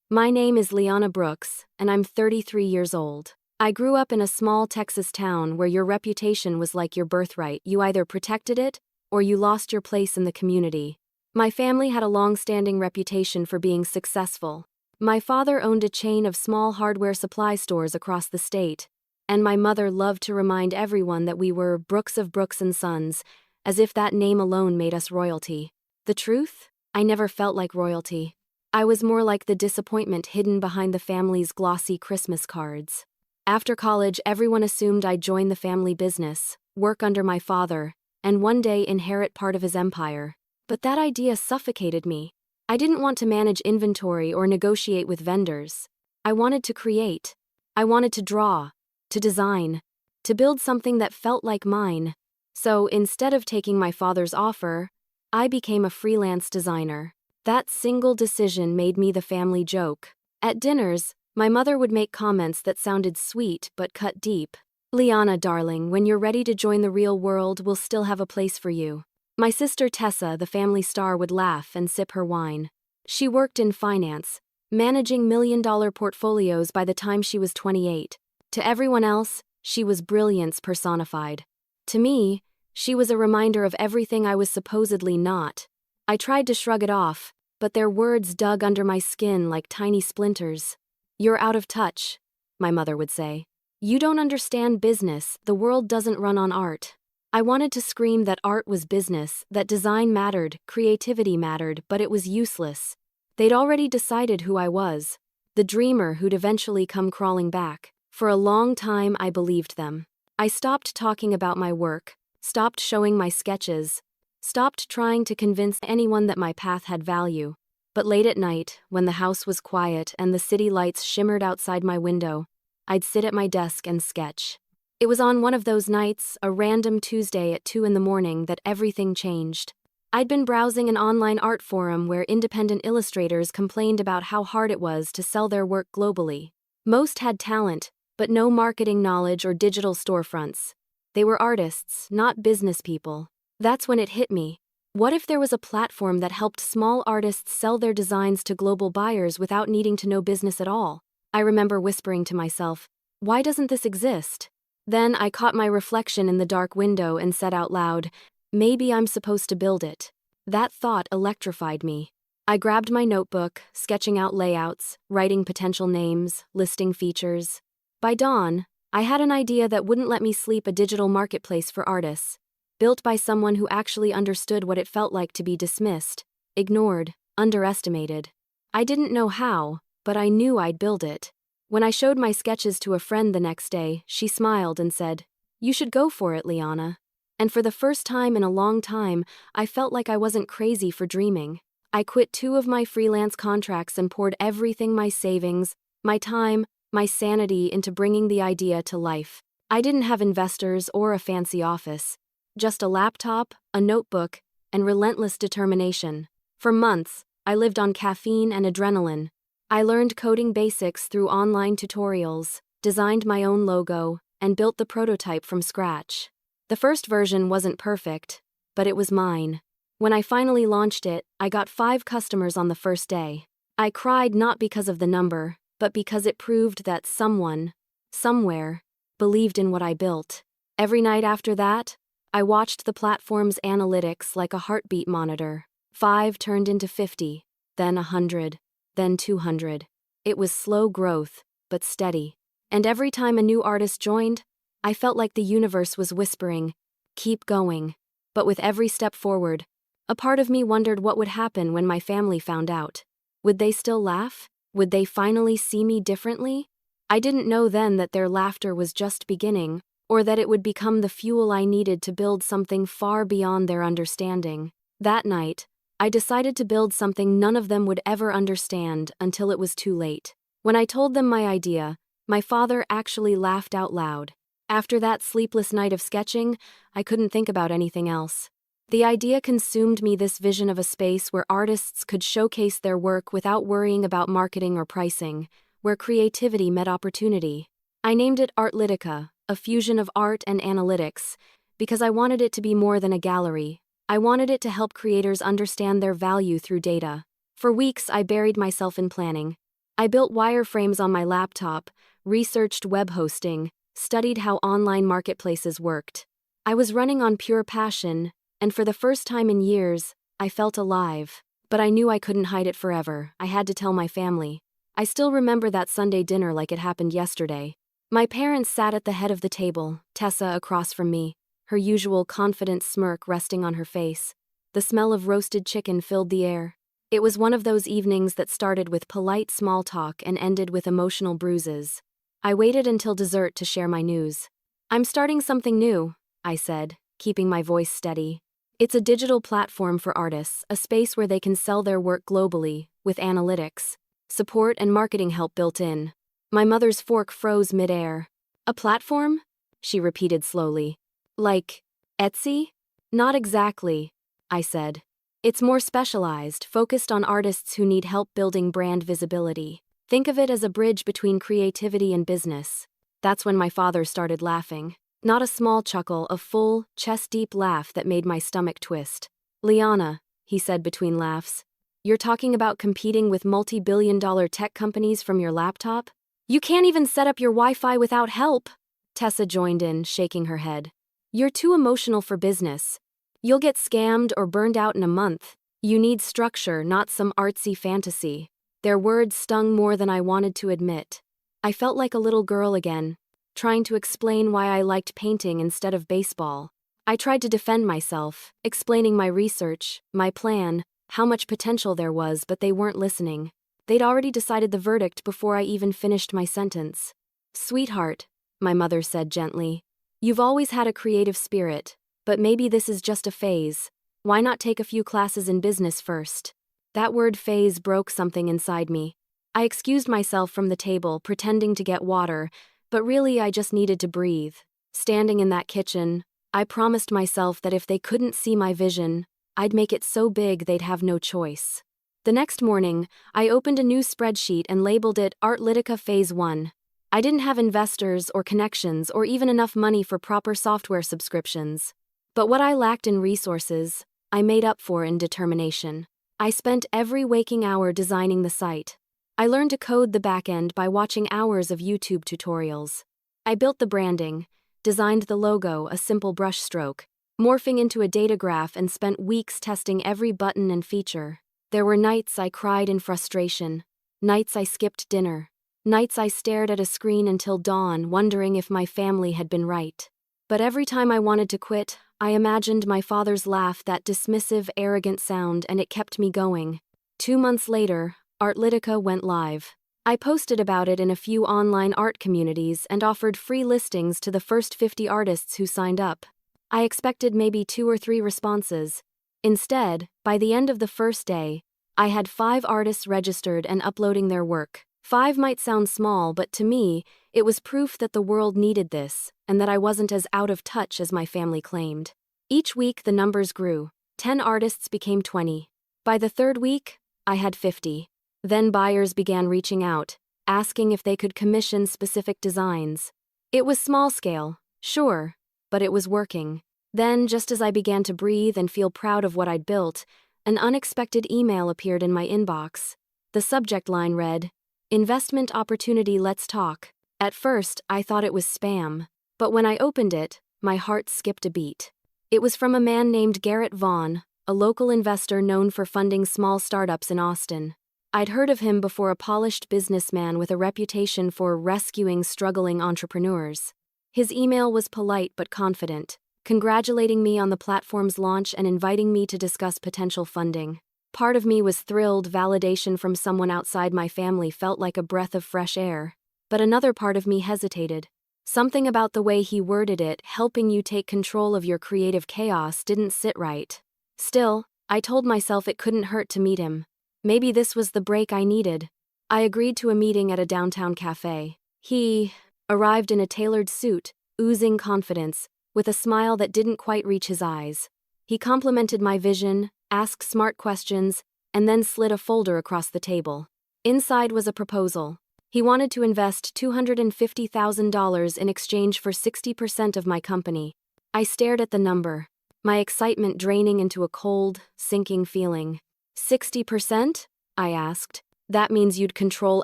My name is Liana Brooks, and I'm 33 years old. I grew up in a small Texas town where your reputation was like your birthright. You either protected it, or you lost your place in the community. My family had a long-standing reputation for being successful. My father owned a chain of small hardware supply stores across the state, and my mother loved to remind everyone that we were Brooks of Brooks and Sons, as if that name alone made us royalty. The truth? I never felt like royalty. I was more like the disappointment hidden behind the family's glossy Christmas cards. After college, everyone assumed I'd join the family business, work under my father, and one day inherit part of his empire. But that idea suffocated me. I didn't want to manage inventory or negotiate with vendors. I wanted to create. I wanted to draw, to design, to build something that felt like mine. So instead of taking my father's offer, I became a freelance designer. That single decision made me the family joke. At dinners, my mother would make comments that sounded sweet but cut deep. "Liana, darling, when you're ready to join the real world, we'll still have a place for you." My sister Tessa, the family star, would laugh and sip her wine. She worked in finance, managing million-dollar portfolios by the time she was 28. To everyone else, she was brilliance personified. To me, she was a reminder of everything I was supposedly not. I tried to shrug it off, but their words dug under my skin like tiny splinters. "You're out of touch," my mother would say. "You don't understand business. The world doesn't run on art." I wanted to scream that art was business, that design mattered, creativity mattered, but it was useless. They'd already decided who I was, the dreamer who'd eventually come crawling back. For a long time, I believed them. I stopped talking about my work, stopped showing my sketches, stopped trying to convince anyone that my path had value. But late at night, when the house was quiet and the city lights shimmered outside my window, I'd sit at my desk and sketch. It was on one of those nights, a random Tuesday at 2 a.m, that everything changed. I'd been browsing an online art forum where independent illustrators complained about how hard it was to sell their work globally. Most had talent, but no marketing knowledge or digital storefronts. They were artists, not business people. That's when it hit me. What if there was a platform that helped small artists sell their designs to global buyers without needing to know business at all? I remember whispering to myself, "Why doesn't this exist?" Then I caught my reflection in the dark window and said out loud, "Maybe I'm supposed to build it." That thought electrified me. I grabbed my notebook, sketching out layouts, writing potential names, listing features. By dawn, I had an idea that wouldn't let me sleep: a digital marketplace for artists, built by someone who actually understood what it felt like to be dismissed, ignored, underestimated. I didn't know how, but I knew I'd build it. When I showed my sketches to a friend the next day, she smiled and said, "You should go for it, Liana." And for the first time in a long time, I felt like I wasn't crazy for dreaming. I quit 2 of my freelance contracts and poured everything: my savings, my time, my sanity into bringing the idea to life. I didn't have investors or a fancy office, just a laptop, a notebook, and relentless determination. For months, I lived on caffeine and adrenaline. I learned coding basics through online tutorials, designed my own logo, and built the prototype from scratch. The first version wasn't perfect, but it was mine. When I finally launched it, I got 5 customers on the first day. I cried not because of the number, but because it proved that someone, somewhere, believed in what I built. Every night after that, I watched the platform's analytics like a heartbeat monitor. 5 turned into 50, then 100, then 200. It was slow growth, but steady. And every time a new artist joined, I felt like the universe was whispering, "Keep going." But with every step forward, a part of me wondered what would happen when my family found out. Would they still laugh? Would they finally see me differently? I didn't know then that their laughter was just beginning, or that it would become the fuel I needed to build something far beyond their understanding. That night, I decided to build something none of them would ever understand until it was too late. When I told them my idea, my father actually laughed out loud. After that sleepless night of sketching, I couldn't think about anything else. The idea consumed me: this vision of a space where artists could showcase their work without worrying about marketing or pricing, where creativity met opportunity. I named it Artlytica, a fusion of art and analytics, because I wanted it to be more than a gallery. I wanted it to help creators understand their value through data. For weeks, I buried myself in planning. I built wireframes on my laptop, researched web hosting, studied how online marketplaces worked. I was running on pure passion, and for the first time in years, I felt alive. But I knew I couldn't hide it forever. I had to tell my family. I still remember that Sunday dinner like it happened yesterday. My parents sat at the head of the table, Tessa across from me, her usual confident smirk resting on her face. The smell of roasted chicken filled the air. It was one of those evenings that started with polite small talk and ended with emotional bruises. I waited until dessert to share my news. "I'm starting something new," I said, keeping my voice steady. "It's a digital platform for artists, a space where they can sell their work globally, with analytics, support and marketing help built in." My mother's fork froze mid-air. "A platform?" she repeated slowly. "Like Etsy?" "Not exactly," I said. "It's more specialized, focused on artists who need help building brand visibility. Think of it as a bridge between creativity and business." That's when my father started laughing. Not a small chuckle, a full, chest-deep laugh that made my stomach twist. "Liana," he said between laughs, "you're talking about competing with multi-billion-dollar tech companies from your laptop? You can't even set up your Wi-Fi without help." Tessa joined in, shaking her head. "You're too emotional for business. You'll get scammed or burned out in a month. You need structure, not some artsy fantasy." Their words stung more than I wanted to admit. I felt like a little girl again, trying to explain why I liked painting instead of baseball. I tried to defend myself, explaining my research, my plan, how much potential there was, but they weren't listening. They'd already decided the verdict before I even finished my sentence. "Sweetheart," my mother said gently, "you've always had a creative spirit, but maybe this is just a phase. Why not take a few classes in business first?" That word phase broke something inside me. I excused myself from the table, pretending to get water, but really I just needed to breathe. Standing in that kitchen, I promised myself that if they couldn't see my vision, I'd make it so big they'd have no choice. The next morning, I opened a new spreadsheet and labeled it Artlytica Phase 1. I didn't have investors or connections or even enough money for proper software subscriptions. But what I lacked in resources, I made up for in determination. I spent every waking hour designing the site. I learned to code the backend by watching hours of YouTube tutorials. I built the branding, designed the logo, a simple brushstroke, morphing into a data graph, and spent weeks testing every button and feature. There were nights I cried in frustration, nights I skipped dinner, nights I stared at a screen until dawn, wondering if my family had been right. But every time I wanted to quit, I imagined my father's laugh, that dismissive, arrogant sound, and it kept me going. 2 months later, Artlytica went live. I posted about it in a few online art communities and offered free listings to the first 50 artists who signed up. I expected maybe 2 or 3 responses. Instead, by the end of the first day, I had 5 artists registered and uploading their work. 5 might sound small, but to me, it was proof that the world needed this, and that I wasn't as out of touch as my family claimed. Each week the numbers grew. 10 artists became 20. By the 3rd week, I had 50. Then buyers began reaching out, asking if they could commission specific designs. It was small scale, sure, but it was working. Then, just as I began to breathe and feel proud of what I'd built, an unexpected email appeared in my inbox. The subject line read, "Investment opportunity, let's talk." At first, I thought it was spam, but when I opened it, my heart skipped a beat. It was from a man named Garrett Vaughn, a local investor known for funding small startups in Austin. I'd heard of him before, a polished businessman with a reputation for rescuing struggling entrepreneurs. His email was polite but confident, congratulating me on the platform's launch and inviting me to discuss potential funding. Part of me was thrilled. Validation from someone outside my family felt like a breath of fresh air. But another part of me hesitated. Something about the way he worded it, helping you take control of your creative chaos, didn't sit right. Still, I told myself it couldn't hurt to meet him. Maybe this was the break I needed. I agreed to a meeting at a downtown cafe. He arrived in a tailored suit, oozing confidence, with a smile that didn't quite reach his eyes. He complimented my vision, asked smart questions, and then slid a folder across the table. Inside was a proposal. He wanted to invest $250,000 in exchange for 60% of my company. I stared at the number, my excitement draining into a cold, sinking feeling. 60%? I asked. That means you'd control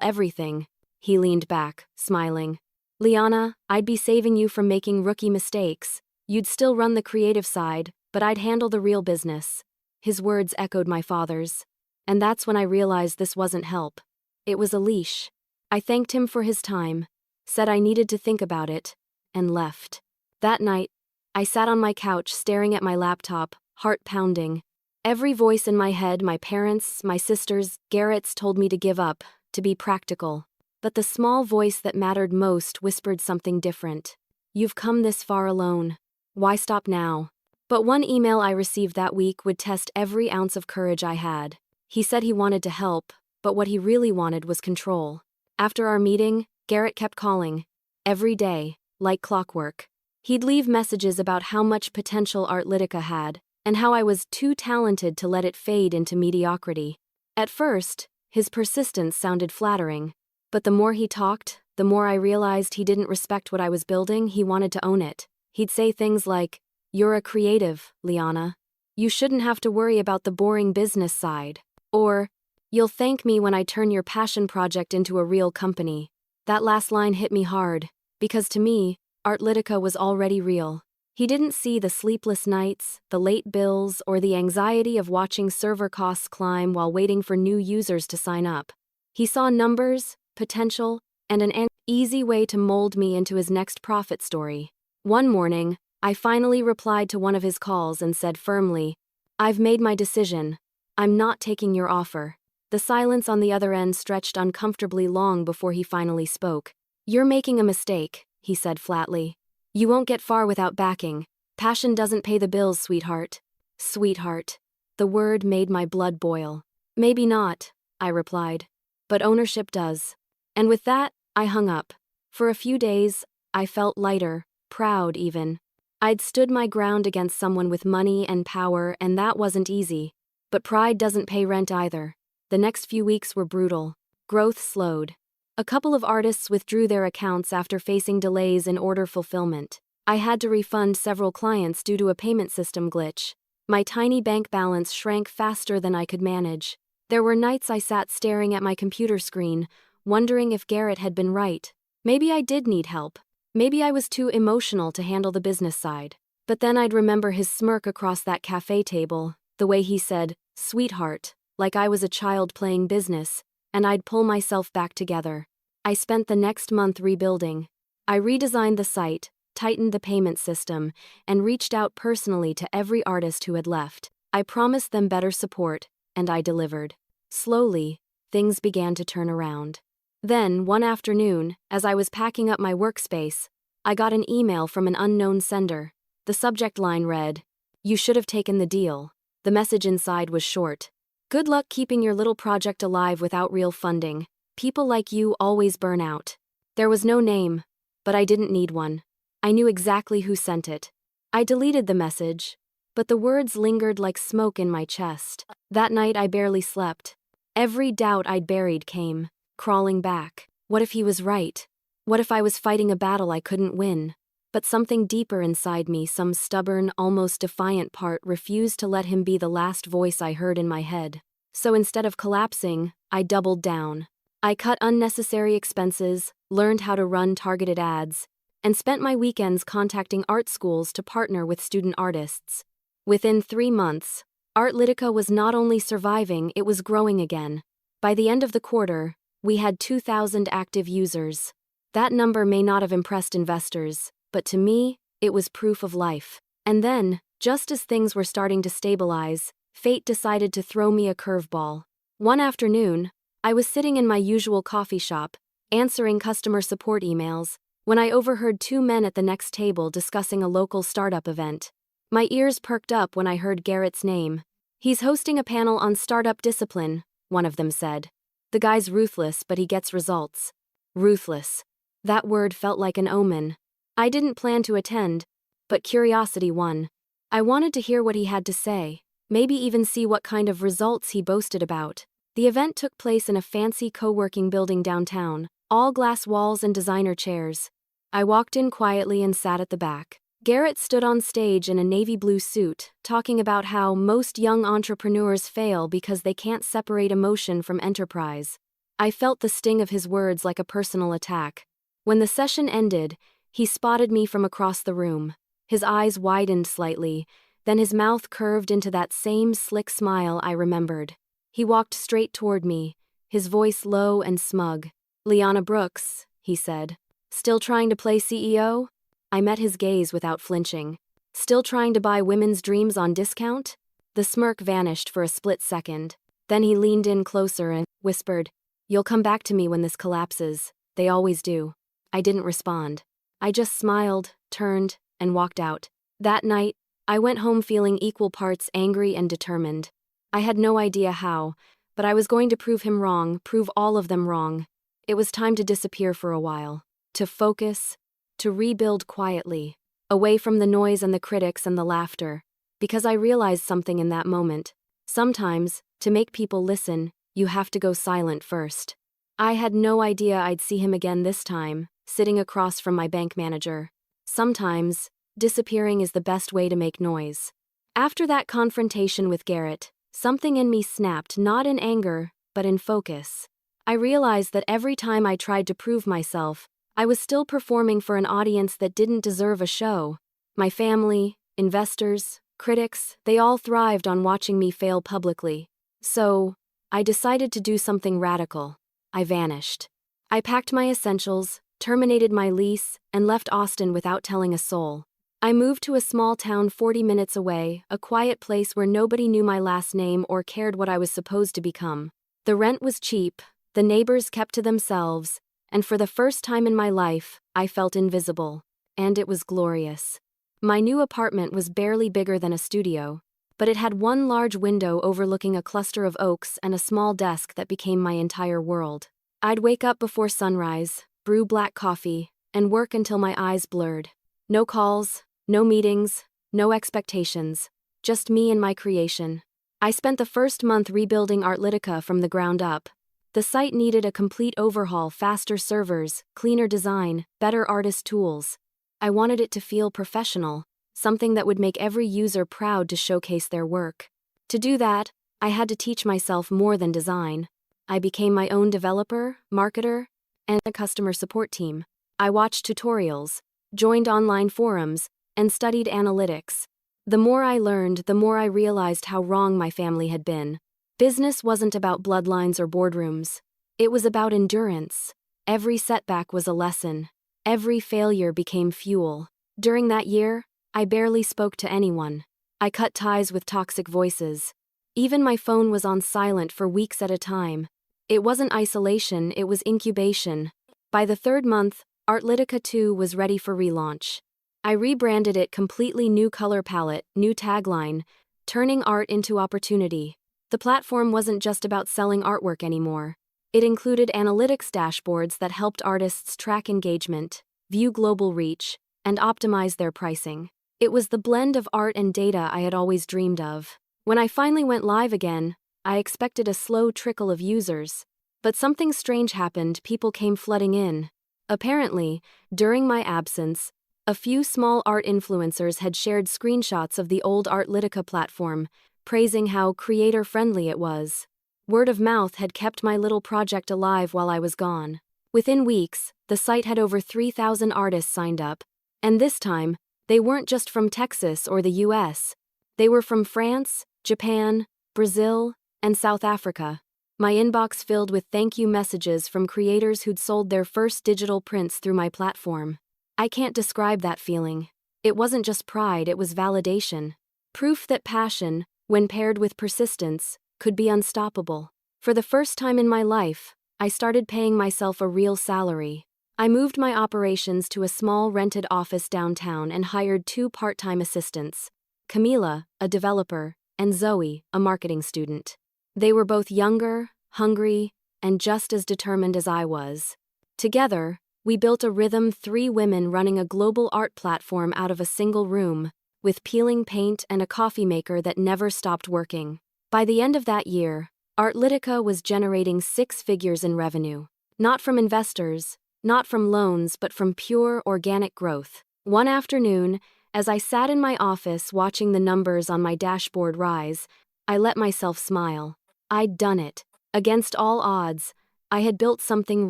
everything. He leaned back, smiling. Liana, I'd be saving you from making rookie mistakes. You'd still run the creative side, but I'd handle the real business. His words echoed my father's. And that's when I realized this wasn't help. It was a leash. I thanked him for his time, said I needed to think about it, and left. That night, I sat on my couch staring at my laptop, heart pounding. Every voice in my head, my parents, my sisters, Garrett's, told me to give up, to be practical. But the small voice that mattered most whispered something different. You've come this far alone. Why stop now? But one email I received that week would test every ounce of courage I had. He said he wanted to help, but what he really wanted was control. After our meeting, Garrett kept calling. Every day, like clockwork. He'd leave messages about how much potential Artlytica had, and how I was too talented to let it fade into mediocrity. At first, his persistence sounded flattering. But the more he talked, the more I realized he didn't respect what I was building. He wanted to own it. He'd say things like, "You're a creative, Liana. You shouldn't have to worry about the boring business side." Or, "You'll thank me when I turn your passion project into a real company." That last line hit me hard, because to me, Artlytica was already real. He didn't see the sleepless nights, the late bills, or the anxiety of watching server costs climb while waiting for new users to sign up. He saw numbers, potential, and an easy way to mold me into his next profit story. One morning, I finally replied to one of his calls and said firmly, "I've made my decision. I'm not taking your offer." The silence on the other end stretched uncomfortably long before he finally spoke. "You're making a mistake," he said flatly. "You won't get far without backing. Passion doesn't pay the bills, sweetheart." Sweetheart. The word made my blood boil. "Maybe not," I replied. "But ownership does." And with that, I hung up. For a few days, I felt lighter, proud even. I'd stood my ground against someone with money and power, and that wasn't easy. But pride doesn't pay rent either. The next few weeks were brutal. Growth slowed. A couple of artists withdrew their accounts after facing delays in order fulfillment. I had to refund several clients due to a payment system glitch. My tiny bank balance shrank faster than I could manage. There were nights I sat staring at my computer screen, wondering if Garrett had been right. Maybe I did need help. Maybe I was too emotional to handle the business side. But then I'd remember his smirk across that cafe table, the way he said, "Sweetheart," like I was a child playing business, and I'd pull myself back together. I spent the next month rebuilding. I redesigned the site, tightened the payment system, and reached out personally to every artist who had left. I promised them better support, and I delivered. Slowly, things began to turn around. Then, one afternoon, as I was packing up my workspace, I got an email from an unknown sender. The subject line read, "You should have taken the deal." The message inside was short. "Good luck keeping your little project alive without real funding. People like you always burn out." There was no name, but I didn't need one. I knew exactly who sent it. I deleted the message, but the words lingered like smoke in my chest. That night I barely slept. Every doubt I'd buried came crawling back. What if he was right? What if I was fighting a battle I couldn't win? But something deeper inside me, some stubborn, almost defiant part, refused to let him be the last voice I heard in my head. So instead of collapsing, I doubled down. I cut unnecessary expenses, learned how to run targeted ads, and spent my weekends contacting art schools to partner with student artists. Within 3 months, Artlytica was not only surviving, it was growing again. By the end of the quarter, we had 2,000 active users. That number may not have impressed investors, but to me, it was proof of life. And then, just as things were starting to stabilize, fate decided to throw me a curveball. One afternoon, I was sitting in my usual coffee shop, answering customer support emails, when I overheard 2 men at the next table discussing a local startup event. My ears perked up when I heard Garrett's name. "He's hosting a panel on startup discipline," one of them said. "The guy's ruthless, but he gets results." Ruthless. That word felt like an omen. I didn't plan to attend, but curiosity won. I wanted to hear what he had to say, maybe even see what kind of results he boasted about. The event took place in a fancy co-working building downtown, all glass walls and designer chairs. I walked in quietly and sat at the back. Garrett stood on stage in a navy blue suit, talking about how most young entrepreneurs fail because they can't separate emotion from enterprise. I felt the sting of his words like a personal attack. When the session ended, he spotted me from across the room. His eyes widened slightly, then his mouth curved into that same slick smile I remembered. He walked straight toward me, his voice low and smug. "Liana Brooks," he said. "Still trying to play CEO?" I met his gaze without flinching. "Still trying to buy women's dreams on discount?" The smirk vanished for a split second. Then he leaned in closer and whispered, "You'll come back to me when this collapses. They always do." I didn't respond. I just smiled, turned, and walked out. That night, I went home feeling equal parts angry and determined. I had no idea how, but I was going to prove him wrong, prove all of them wrong. It was time to disappear for a while, to focus, to rebuild quietly, away from the noise and the critics and the laughter, because I realized something in that moment. Sometimes, to make people listen, you have to go silent first. I had no idea I'd see him again this time, sitting across from my bank manager. Sometimes, disappearing is the best way to make noise. After that confrontation with Garrett, something in me snapped, not in anger, but in focus. I realized that every time I tried to prove myself, I was still performing for an audience that didn't deserve a show. My family, investors, critics, they all thrived on watching me fail publicly. So, I decided to do something radical. I vanished. I packed my essentials, terminated my lease, and left Austin without telling a soul. I moved to a small town 40 minutes away, a quiet place where nobody knew my last name or cared what I was supposed to become. The rent was cheap, the neighbors kept to themselves, and for the first time in my life, I felt invisible. And it was glorious. My new apartment was barely bigger than a studio, but it had one large window overlooking a cluster of oaks and a small desk that became my entire world. I'd wake up before sunrise, brew black coffee, and work until my eyes blurred. No calls, no meetings, no expectations, just me and my creation. I spent the first month rebuilding Artlytica from the ground up. The site needed a complete overhaul, faster servers, cleaner design, better artist tools. I wanted it to feel professional, something that would make every user proud to showcase their work. To do that, I had to teach myself more than design. I became my own developer, marketer, and a customer support team. I watched tutorials, joined online forums, and studied analytics. The more I learned, the more I realized how wrong my family had been. Business wasn't about bloodlines or boardrooms. It was about endurance. Every setback was a lesson. Every failure became fuel. During that year, I barely spoke to anyone. I cut ties with toxic voices. Even my phone was on silent for weeks at a time. It wasn't isolation, it was incubation. By the third month, Artlytica 2 was ready for relaunch. I rebranded it, completely new color palette, new tagline, turning art into opportunity. The platform wasn't just about selling artwork anymore. It included analytics dashboards that helped artists track engagement, view global reach, and optimize their pricing. It was the blend of art and data I had always dreamed of. When I finally went live again, I expected a slow trickle of users. But something strange happened, people came flooding in. Apparently, during my absence, a few small art influencers had shared screenshots of the old Artlytica platform, praising how creator-friendly it was. Word of mouth had kept my little project alive while I was gone. Within weeks, the site had over 3,000 artists signed up, and this time, they weren't just from Texas or the US. They were from France, Japan, Brazil, and South Africa. My inbox filled with thank you messages from creators who'd sold their first digital prints through my platform. I can't describe that feeling. It wasn't just pride, it was validation. Proof that passion, when paired with persistence, could be unstoppable. For the first time in my life, I started paying myself a real salary. I moved my operations to a small rented office downtown and hired 2 part-time assistants, Camila, a developer, and Zoe, a marketing student. They were both younger, hungry, and just as determined as I was. Together, we built a rhythm, 3 women running a global art platform out of a single room, with peeling paint and a coffee maker that never stopped working. By the end of that year, Artlytica was generating 6 figures in revenue. Not from investors, not from loans, but from pure, organic growth. One afternoon, as I sat in my office watching the numbers on my dashboard rise, I let myself smile. I'd done it. Against all odds, I had built something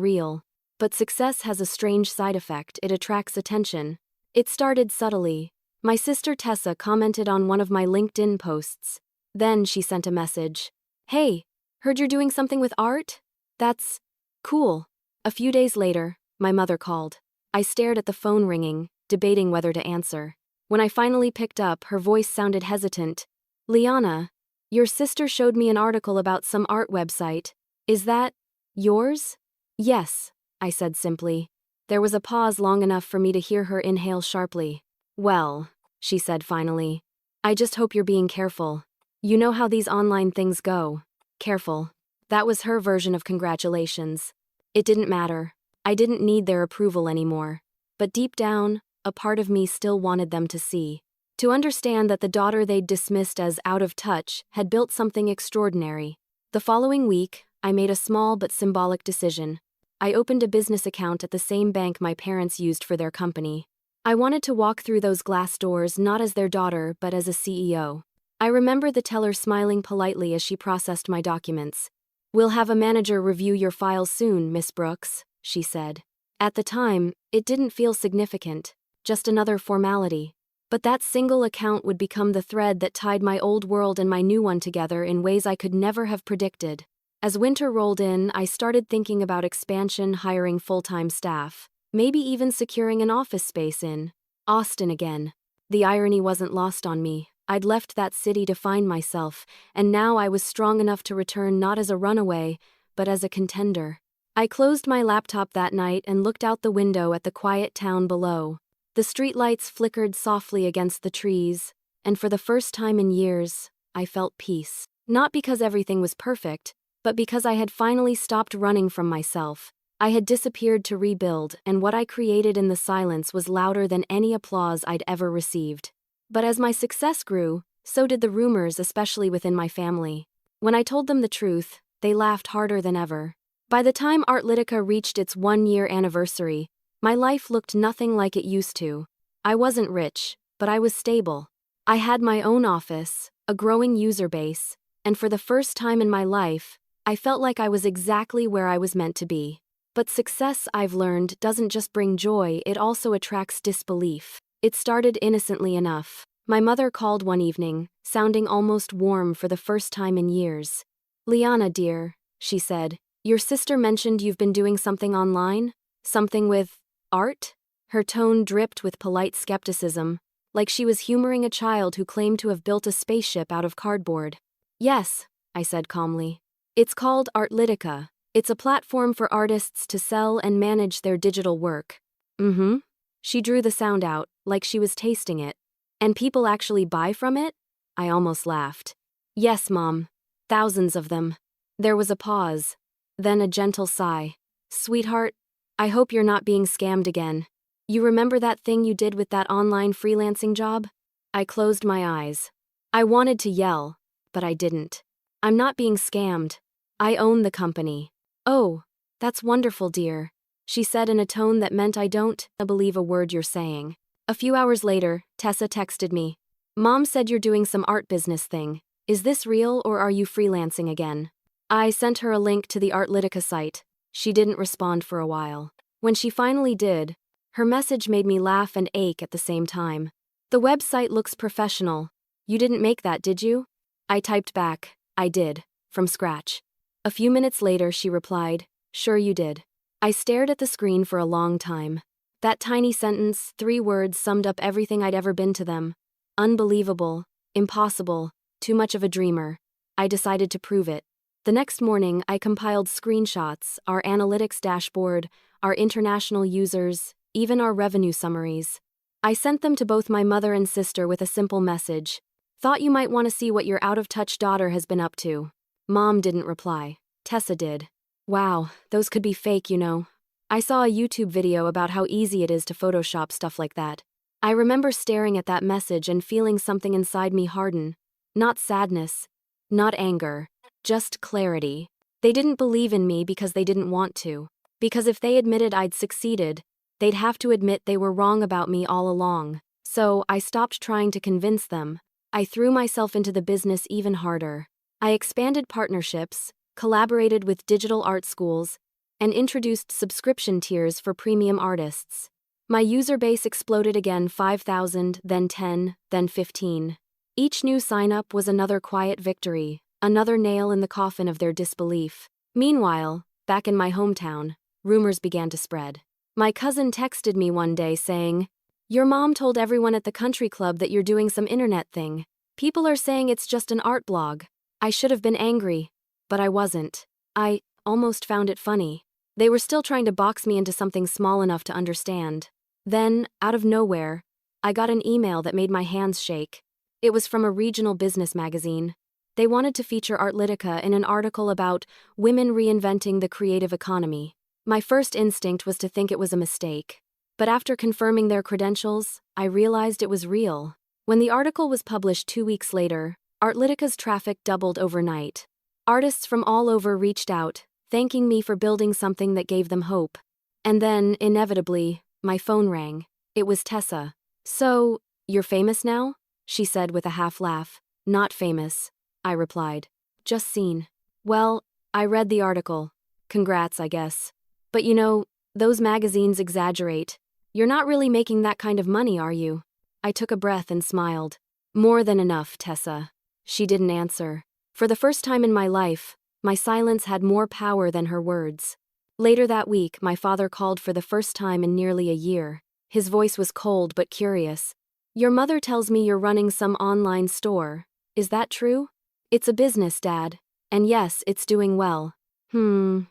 real. But success has a strange side effect: it attracts attention. It started subtly. My sister Tessa commented on one of my LinkedIn posts. Then she sent a message. "Hey, heard you're doing something with art? That's cool." A few days later, my mother called. I stared at the phone ringing, debating whether to answer. When I finally picked up, her voice sounded hesitant. "Liana, your sister showed me an article about some art website. Is that yours?" "Yes," I said simply. There was a pause long enough for me to hear her inhale sharply. "Well," she said finally, "I just hope you're being careful. You know how these online things go." Careful. That was her version of congratulations. It didn't matter. I didn't need their approval anymore. But deep down, a part of me still wanted them to see. To understand that the daughter they'd dismissed as out of touch had built something extraordinary. The following week, I made a small but symbolic decision. I opened a business account at the same bank my parents used for their company. I wanted to walk through those glass doors not as their daughter but as a CEO. I remember the teller smiling politely as she processed my documents. "We'll have a manager review your files soon, Miss Brooks," she said. At the time, it didn't feel significant, just another formality. But that single account would become the thread that tied my old world and my new one together in ways I could never have predicted. As winter rolled in, I started thinking about expansion, hiring full-time staff, maybe even securing an office space in Austin again. The irony wasn't lost on me. I'd left that city to find myself, and now I was strong enough to return not as a runaway, but as a contender. I closed my laptop that night and looked out the window at the quiet town below. The streetlights flickered softly against the trees, and for the first time in years, I felt peace. Not because everything was perfect, but because I had finally stopped running from myself. I had disappeared to rebuild, and what I created in the silence was louder than any applause I'd ever received. But as my success grew, so did the rumors, especially within my family. When I told them the truth, they laughed harder than ever. By the time Artlytica reached its 1-year anniversary, my life looked nothing like it used to. I wasn't rich, but I was stable. I had my own office, a growing user base, and for the first time in my life, I felt like I was exactly where I was meant to be. But success, I've learned, doesn't just bring joy, it also attracts disbelief. It started innocently enough. My mother called one evening, sounding almost warm for the first time in years. "Liana, dear," she said, "your sister mentioned you've been doing something online? Something with art?" Her tone dripped with polite skepticism, like she was humoring a child who claimed to have built a spaceship out of cardboard. "Yes," I said calmly. "It's called Artlytica. It's a platform for artists to sell and manage their digital work." "Mm-hmm." She drew the sound out, like she was tasting it. "And people actually buy from it?" I almost laughed. "Yes, Mom. Thousands of them." There was a pause. Then a gentle sigh. "Sweetheart, I hope you're not being scammed again. You remember that thing you did with that online freelancing job?" I closed my eyes. I wanted to yell, but I didn't. "I'm not being scammed. I own the company." "Oh, that's wonderful, dear," she said in a tone that meant I don't believe a word you're saying. A few hours later, Tessa texted me. "Mom said you're doing some art business thing. Is this real or are you freelancing again?" I sent her a link to the Artlytica site. She didn't respond for a while. When she finally did, her message made me laugh and ache at the same time. "The website looks professional. You didn't make that, did you?" I typed back, "I did, from scratch." A few minutes later, she replied, "Sure you did." I stared at the screen for a long time. That tiny sentence, 3 words, summed up everything I'd ever been to them. Unbelievable, impossible, too much of a dreamer. I decided to prove it. The next morning, I compiled screenshots, our analytics dashboard, our international users, even our revenue summaries. I sent them to both my mother and sister with a simple message. "Thought you might want to see what your out-of-touch daughter has been up to." Mom didn't reply. Tessa did. "Wow, those could be fake, you know." I saw a YouTube video about how easy it is to Photoshop stuff like that. I remember staring at that message and feeling something inside me harden. Not sadness. Not anger. Just clarity. They didn't believe in me because they didn't want to. Because if they admitted I'd succeeded, they'd have to admit they were wrong about me all along. So I stopped trying to convince them. I threw myself into the business even harder. I expanded partnerships, collaborated with digital art schools, and introduced subscription tiers for premium artists. My user base exploded again: 5,000, then 10, then 15. Each new sign-up was another quiet victory, another nail in the coffin of their disbelief. Meanwhile, back in my hometown, rumors began to spread. My cousin texted me one day saying, "Your mom told everyone at the country club that you're doing some internet thing. People are saying it's just an art blog." I should have been angry, but I wasn't. I almost found it funny. They were still trying to box me into something small enough to understand. Then, out of nowhere, I got an email that made my hands shake. It was from a regional business magazine. They wanted to feature Artlytica in an article about women reinventing the creative economy. My first instinct was to think it was a mistake. But after confirming their credentials, I realized it was real. When the article was published 2 weeks later, Artlytica's traffic doubled overnight. Artists from all over reached out, thanking me for building something that gave them hope. And then, inevitably, my phone rang. It was Tessa. "So, you're famous now?" she said with a half laugh. "Not famous," I replied. "Just seen." "Well, I read the article. Congrats, I guess. But you know, those magazines exaggerate. You're not really making that kind of money, are you?" I took a breath and smiled. "More than enough, Tessa." She didn't answer. For the first time in my life, my silence had more power than her words. Later that week, my father called for the first time in nearly a year. His voice was cold but curious. "Your mother tells me you're running some online store. Is that true?" "It's a business, Dad. And yes, it's doing well."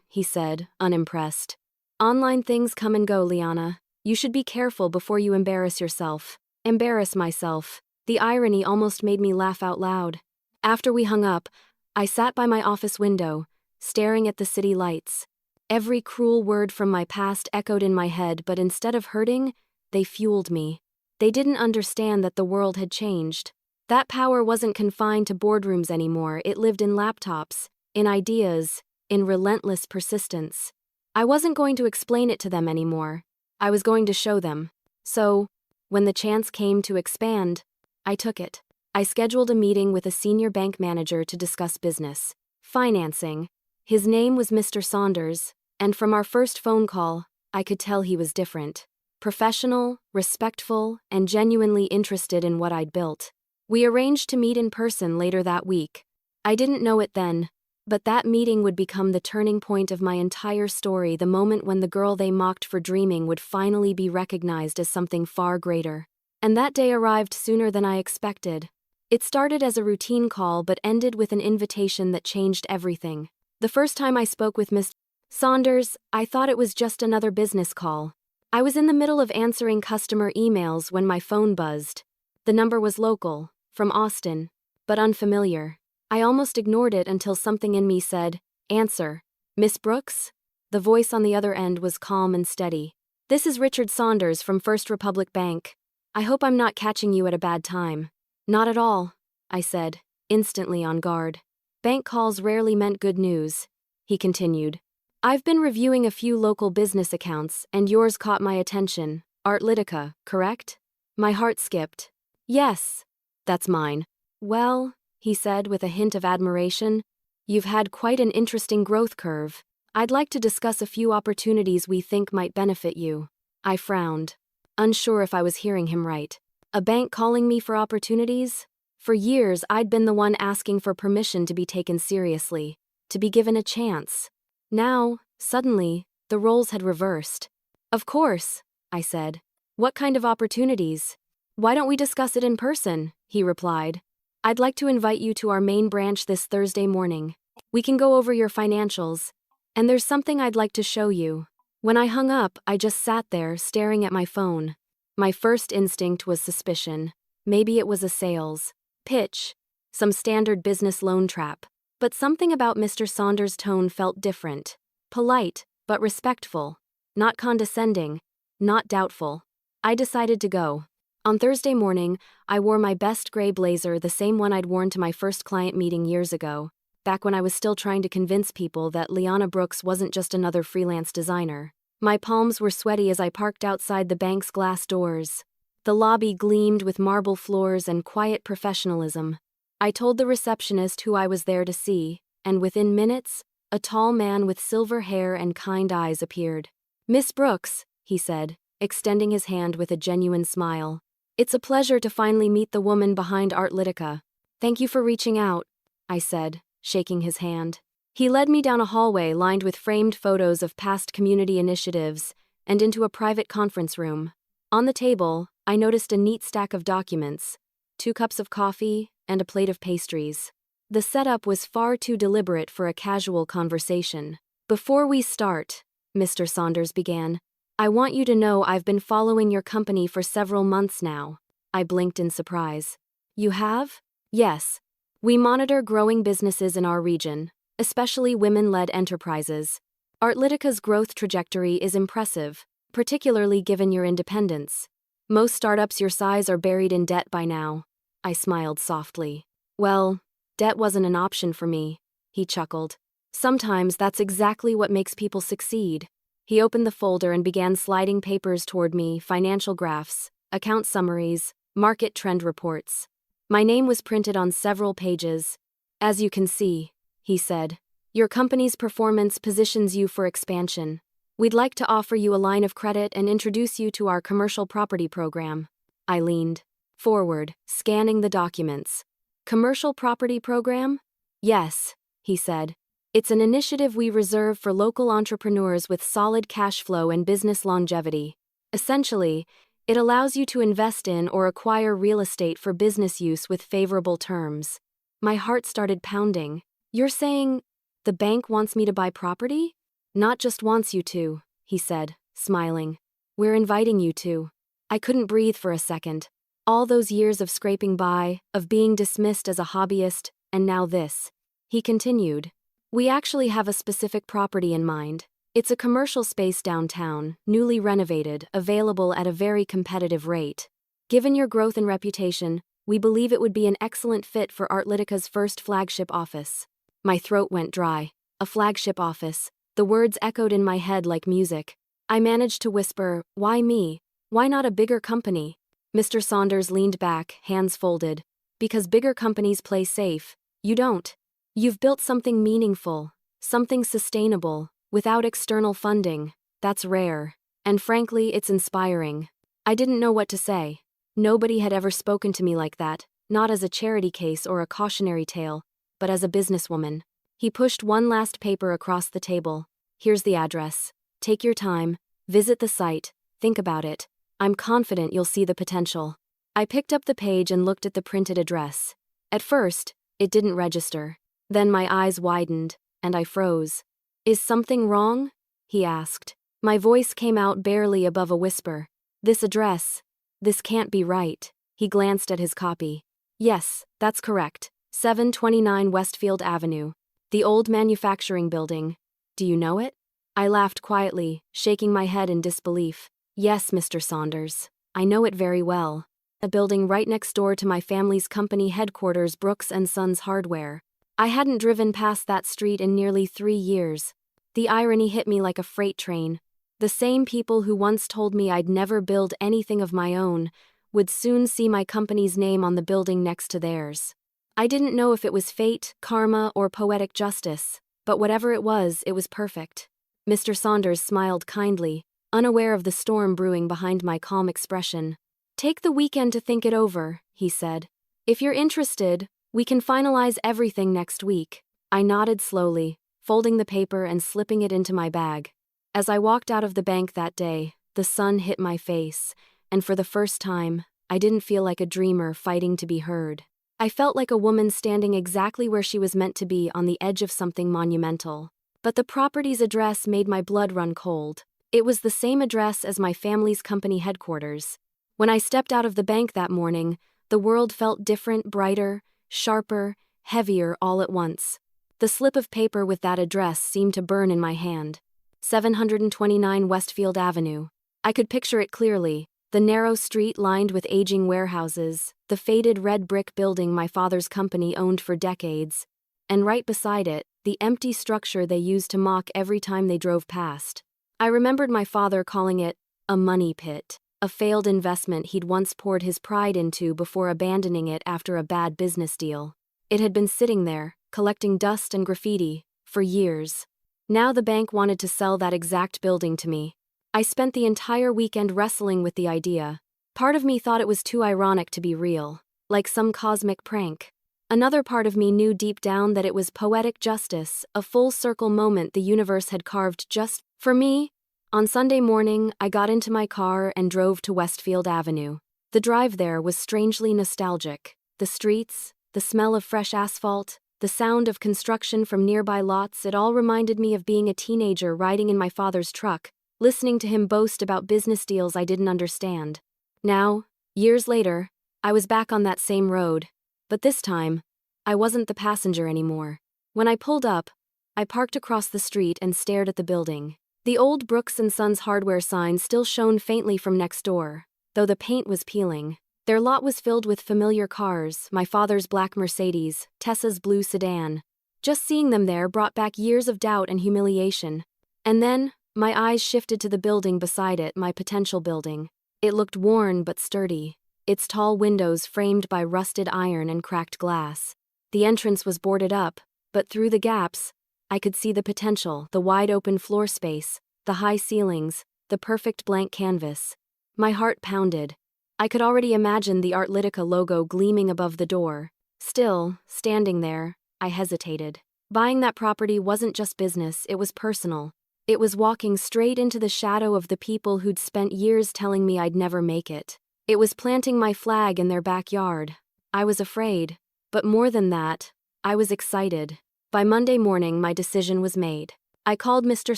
He said, unimpressed. "Online things come and go, Liana. You should be careful before you embarrass yourself." Embarrass myself. The irony almost made me laugh out loud. After we hung up, I sat by my office window, staring at the city lights. Every cruel word from my past echoed in my head, but instead of hurting, they fueled me. They didn't understand that the world had changed. That power wasn't confined to boardrooms anymore. It lived in laptops, in ideas, in relentless persistence. I wasn't going to explain it to them anymore. I was going to show them. So, when the chance came to expand, I took it. I scheduled a meeting with a senior bank manager to discuss business. Financing. His name was Mr. Saunders, and from our first phone call, I could tell he was different. Professional, respectful, and genuinely interested in what I'd built. We arranged to meet in person later that week. I didn't know it then, but that meeting would become the turning point of my entire story, the moment when the girl they mocked for dreaming would finally be recognized as something far greater. And that day arrived sooner than I expected. It started as a routine call but ended with an invitation that changed everything. The first time I spoke with Mr. Saunders, I thought it was just another business call. I was in the middle of answering customer emails when my phone buzzed. The number was local, from Austin, but unfamiliar. I almost ignored it until something in me said, "Answer." "Miss Brooks?" The voice on the other end was calm and steady. "This is Richard Saunders from First Republic Bank. I hope I'm not catching you at a bad time." "Not at all," I said, instantly on guard. "Bank calls rarely meant good news," he continued. "I've been reviewing a few local business accounts, and yours caught my attention. Artlytica, correct?" My heart skipped. "Yes, that's mine." "Well," he said with a hint of admiration, "you've had quite an interesting growth curve. I'd like to discuss a few opportunities we think might benefit you." I frowned, unsure if I was hearing him right. A bank calling me for opportunities? For years, I'd been the one asking for permission to be taken seriously, to be given a chance. Now, suddenly, the roles had reversed. "Of course," I said. "What kind of opportunities?" "Why don't we discuss it in person?" he replied. "I'd like to invite you to our main branch this Thursday morning. We can go over your financials. And there's something I'd like to show you." When I hung up, I just sat there, staring at my phone. My first instinct was suspicion. Maybe it was a sales pitch, some standard business loan trap. But something about Mr. Saunders' tone felt different. Polite, but respectful. Not condescending, not doubtful. I decided to go. On Thursday morning, I wore my best gray blazer, the same one I'd worn to my first client meeting years ago, back when I was still trying to convince people that Liana Brooks wasn't just another freelance designer. My palms were sweaty as I parked outside the bank's glass doors. The lobby gleamed with marble floors and quiet professionalism. I told the receptionist who I was there to see, and within minutes, a tall man with silver hair and kind eyes appeared. "Miss Brooks," he said, extending his hand with a genuine smile. "It's a pleasure to finally meet the woman behind Artlytica." "Thank you for reaching out," I said, shaking his hand. He led me down a hallway lined with framed photos of past community initiatives and into a private conference room. On the table, I noticed a neat stack of documents, 2 cups of coffee, and a plate of pastries. The setup was far too deliberate for a casual conversation. "Before we start," Mr. Saunders began, "I want you to know I've been following your company for several months now." I blinked in surprise. "You have?" "Yes. We monitor growing businesses in our region, especially women-led enterprises. Artlytica's growth trajectory is impressive, particularly given your independence. Most startups your size are buried in debt by now." I smiled softly. "Well, debt wasn't an option for me," he chuckled. "Sometimes that's exactly what makes people succeed." He opened the folder and began sliding papers toward me, financial graphs, account summaries, market trend reports. My name was printed on several pages. "As you can see," he said, "your company's performance positions you for expansion. We'd like to offer you a line of credit and introduce you to our commercial property program." I leaned forward, scanning the documents. "Commercial property program?" "Yes," he said. "It's an initiative we reserve for local entrepreneurs with solid cash flow and business longevity. Essentially, it allows you to invest in or acquire real estate for business use with favorable terms." My heart started pounding. "You're saying the bank wants me to buy property?" "Not just wants you to," he said, smiling. "We're inviting you to." I couldn't breathe for a second. All those years of scraping by, of being dismissed as a hobbyist, and now this. He continued, "We actually have a specific property in mind. It's a commercial space downtown, newly renovated, available at a very competitive rate. Given your growth and reputation, we believe it would be an excellent fit for Artlytica's first flagship office." My throat went dry. A flagship office. The words echoed in my head like music. I managed to whisper, "Why me? Why not a bigger company?" Mr. Saunders leaned back, hands folded. "Because bigger companies play safe. You don't. You've built something meaningful, something sustainable, without external funding. That's rare. And frankly, it's inspiring." I didn't know what to say. Nobody had ever spoken to me like that, not as a charity case or a cautionary tale, but as a businesswoman. He pushed one last paper across the table. "Here's the address. Take your time, visit the site, think about it. I'm confident you'll see the potential." I picked up the page and looked at the printed address. At first, it didn't register. Then my eyes widened, and I froze. "Is something wrong?" he asked. My voice came out barely above a whisper. "This address. This can't be right." He glanced at his copy. "Yes, that's correct. 729 Westfield Avenue. The old manufacturing building. Do you know it?" I laughed quietly, shaking my head in disbelief. "Yes, Mr. Saunders. I know it very well. A building right next door to my family's company headquarters, Brooks & Sons Hardware. I hadn't driven past that street in nearly 3 years. The irony hit me like a freight train. The same people who once told me I'd never build anything of my own would soon see my company's name on the building next to theirs. I didn't know if it was fate, karma, or poetic justice, but whatever it was perfect." Mr. Saunders smiled kindly, unaware of the storm brewing behind my calm expression. "Take the weekend to think it over," he said. "If you're interested, we can finalize everything next week." I nodded slowly, folding the paper and slipping it into my bag. As I walked out of the bank that day, the sun hit my face, and for the first time, I didn't feel like a dreamer fighting to be heard. I felt like a woman standing exactly where she was meant to be, on the edge of something monumental. But the property's address made my blood run cold. It was the same address as my family's company headquarters. When I stepped out of the bank that morning, the world felt different, brighter, sharper, heavier all at once. The slip of paper with that address seemed to burn in my hand. 729 Westfield Avenue. I could picture it clearly, the narrow street lined with aging warehouses, the faded red brick building my father's company owned for decades, and right beside it, the empty structure they used to mock every time they drove past. I remembered my father calling it a money pit, a failed investment he'd once poured his pride into before abandoning it after a bad business deal. It had been sitting there, collecting dust and graffiti, for years. Now the bank wanted to sell that exact building to me. I spent the entire weekend wrestling with the idea. Part of me thought it was too ironic to be real, like some cosmic prank. Another part of me knew deep down that it was poetic justice, a full-circle moment the universe had carved just for me. On Sunday morning, I got into my car and drove to Westfield Avenue. The drive there was strangely nostalgic. The streets, the smell of fresh asphalt, the sound of construction from nearby lots, it all reminded me of being a teenager riding in my father's truck, listening to him boast about business deals I didn't understand. Now, years later, I was back on that same road, but this time, I wasn't the passenger anymore. When I pulled up, I parked across the street and stared at the building. The old Brooks & Sons hardware sign still shone faintly from next door, though the paint was peeling. Their lot was filled with familiar cars, my father's black Mercedes, Tessa's blue sedan. Just seeing them there brought back years of doubt and humiliation. And then, my eyes shifted to the building beside it, my potential building. It looked worn but sturdy, its tall windows framed by rusted iron and cracked glass. The entrance was boarded up, but through the gaps, I could see the potential, the wide-open floor space, the high ceilings, the perfect blank canvas. My heart pounded. I could already imagine the Artlytica logo gleaming above the door. Still, standing there, I hesitated. Buying that property wasn't just business, it was personal. It was walking straight into the shadow of the people who'd spent years telling me I'd never make it. It was planting my flag in their backyard. I was afraid. But more than that, I was excited. By Monday morning, my decision was made. I called Mr.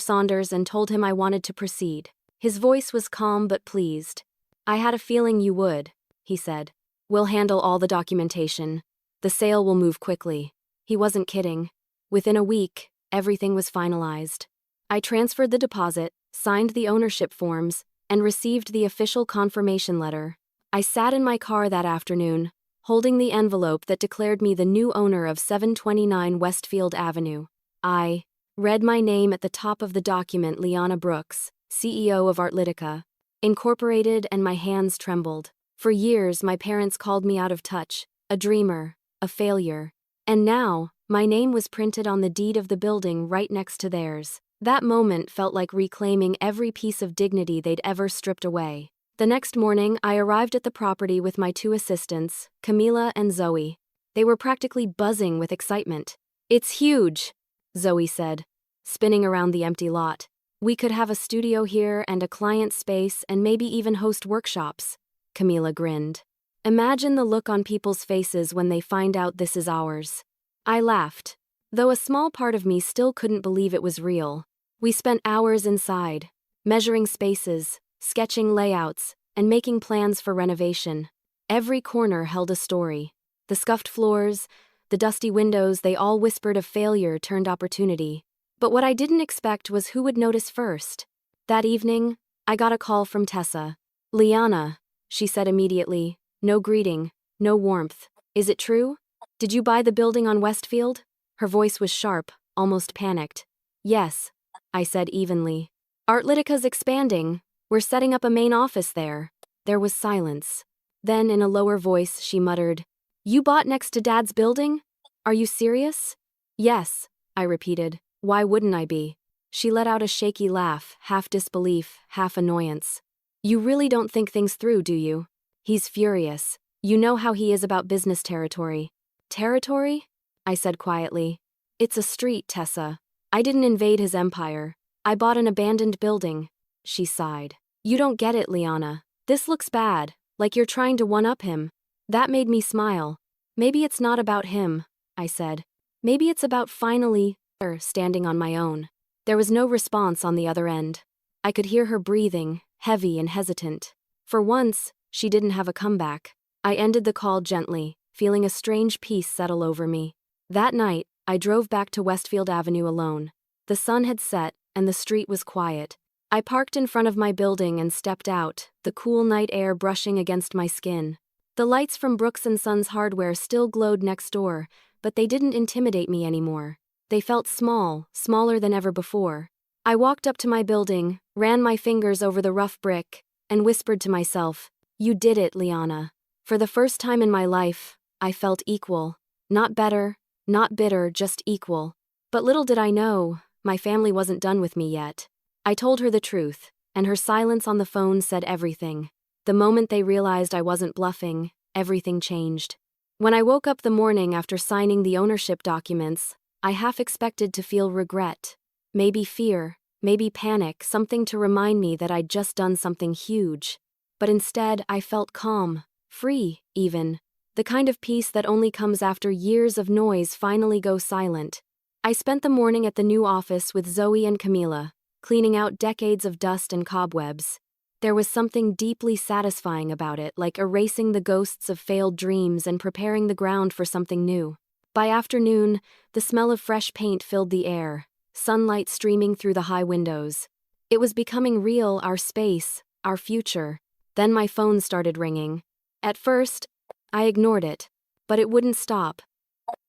Saunders and told him I wanted to proceed. His voice was calm but pleased. "I had a feeling you would," he said. "We'll handle all the documentation. The sale will move quickly." He wasn't kidding. Within a week, everything was finalized. I transferred the deposit, signed the ownership forms, and received the official confirmation letter. I sat in my car that afternoon, holding the envelope that declared me the new owner of 729 Westfield Avenue. I read my name at the top of the document, Liana Brooks, CEO of Artlytica, Incorporated, and my hands trembled. For years, my parents called me out of touch, a dreamer, a failure. And now, my name was printed on the deed of the building right next to theirs. That moment felt like reclaiming every piece of dignity they'd ever stripped away. The next morning, I arrived at the property with my 2 assistants, Camila and Zoe. They were practically buzzing with excitement. "It's huge," Zoe said, spinning around the empty lot. "We could have a studio here and a client space and maybe even host workshops." Camila grinned. "Imagine the look on people's faces when they find out this is ours." I laughed, though a small part of me still couldn't believe it was real. We spent hours inside, measuring spaces, sketching layouts, and making plans for renovation. Every corner held a story. The scuffed floors, the dusty windows, they all whispered of failure turned opportunity. But what I didn't expect was who would notice first. That evening, I got a call from Tessa. "Liana," she said immediately, no greeting, no warmth. "Is it true? Did you buy the building on Westfield?" Her voice was sharp, almost panicked. "Yes," I said evenly. "Artlytica's expanding. We're setting up a main office there." There was silence. Then, in a lower voice, she muttered, "You bought next to Dad's building? Are you serious?" "Yes," I repeated. "Why wouldn't I be?" She let out a shaky laugh, half disbelief, half annoyance. "You really don't think things through, do you? He's furious. You know how he is about business territory." "Territory?" I said quietly. "It's a street, Tessa. I didn't invade his empire. I bought an abandoned building." She sighed. "You don't get it, Liana. This looks bad, like you're trying to one-up him." That made me smile. "Maybe it's not about him," I said. "Maybe it's about finally standing on my own." There was no response on the other end. I could hear her breathing, heavy and hesitant. For once, she didn't have a comeback. I ended the call gently, feeling a strange peace settle over me. That night, I drove back to Westfield Avenue alone. The sun had set, and the street was quiet. I parked in front of my building and stepped out, the cool night air brushing against my skin. The lights from Brooks & Sons hardware still glowed next door, but they didn't intimidate me anymore. They felt small, smaller than ever before. I walked up to my building, ran my fingers over the rough brick, and whispered to myself, "You did it, Liana." For the first time in my life, I felt equal. Not better, not bitter, just equal. But little did I know, my family wasn't done with me yet. I told her the truth, and her silence on the phone said everything. The moment they realized I wasn't bluffing, everything changed. When I woke up the morning after signing the ownership documents, I half expected to feel regret. Maybe fear, maybe panic, something to remind me that I'd just done something huge. But instead, I felt calm, free, even. The kind of peace that only comes after years of noise finally go silent. I spent the morning at the new office with Zoe and Camila, cleaning out decades of dust and cobwebs. There was something deeply satisfying about it, like erasing the ghosts of failed dreams and preparing the ground for something new. By afternoon, the smell of fresh paint filled the air, sunlight streaming through the high windows. It was becoming real, our space, our future. Then my phone started ringing. At first, I ignored it, but it wouldn't stop.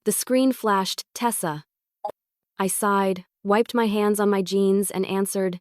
The screen flashed, "Tessa." I sighed, wiped my hands on my jeans, and answered.